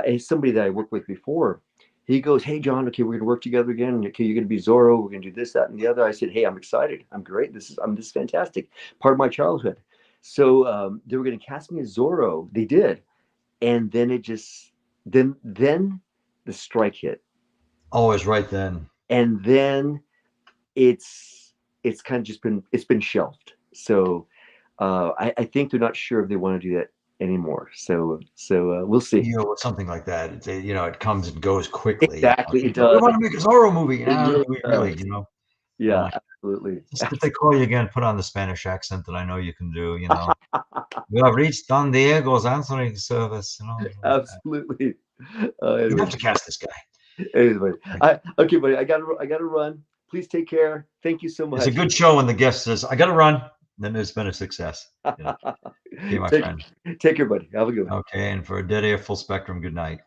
is somebody that I worked with before. He goes, "Hey, John, okay, we're gonna work together again. Okay, you're gonna be Zorro. We're gonna do this, that, and the other." I said, "Hey, I'm excited. I'm great. This is fantastic. Part of my childhood." So they were gonna cast me as Zorro. They did, and then it just then the strike hit, Always right then. and then it's kind of just been shelved. So I think they're not sure if they want to do that anymore. So we'll see. You know, something like that. You know, it comes and goes quickly. Exactly, it You know, we does. want to make a Zorro movie. It Now, really we really, does. you know. Yeah, absolutely. Just if they call you again, put on the Spanish accent that I know you can do. You know, we have reached Don Diego's answering service. You know, Absolutely. you Anyway, have to cast this guy. anyway, okay, buddy. I gotta run. Please take care. Thank you so It's a much. good show when the guest says, "I got to run." Then it's been a success. You know? Okay, my friend. Take care, buddy. Have a good one. Okay, and for a dead air full spectrum, good night.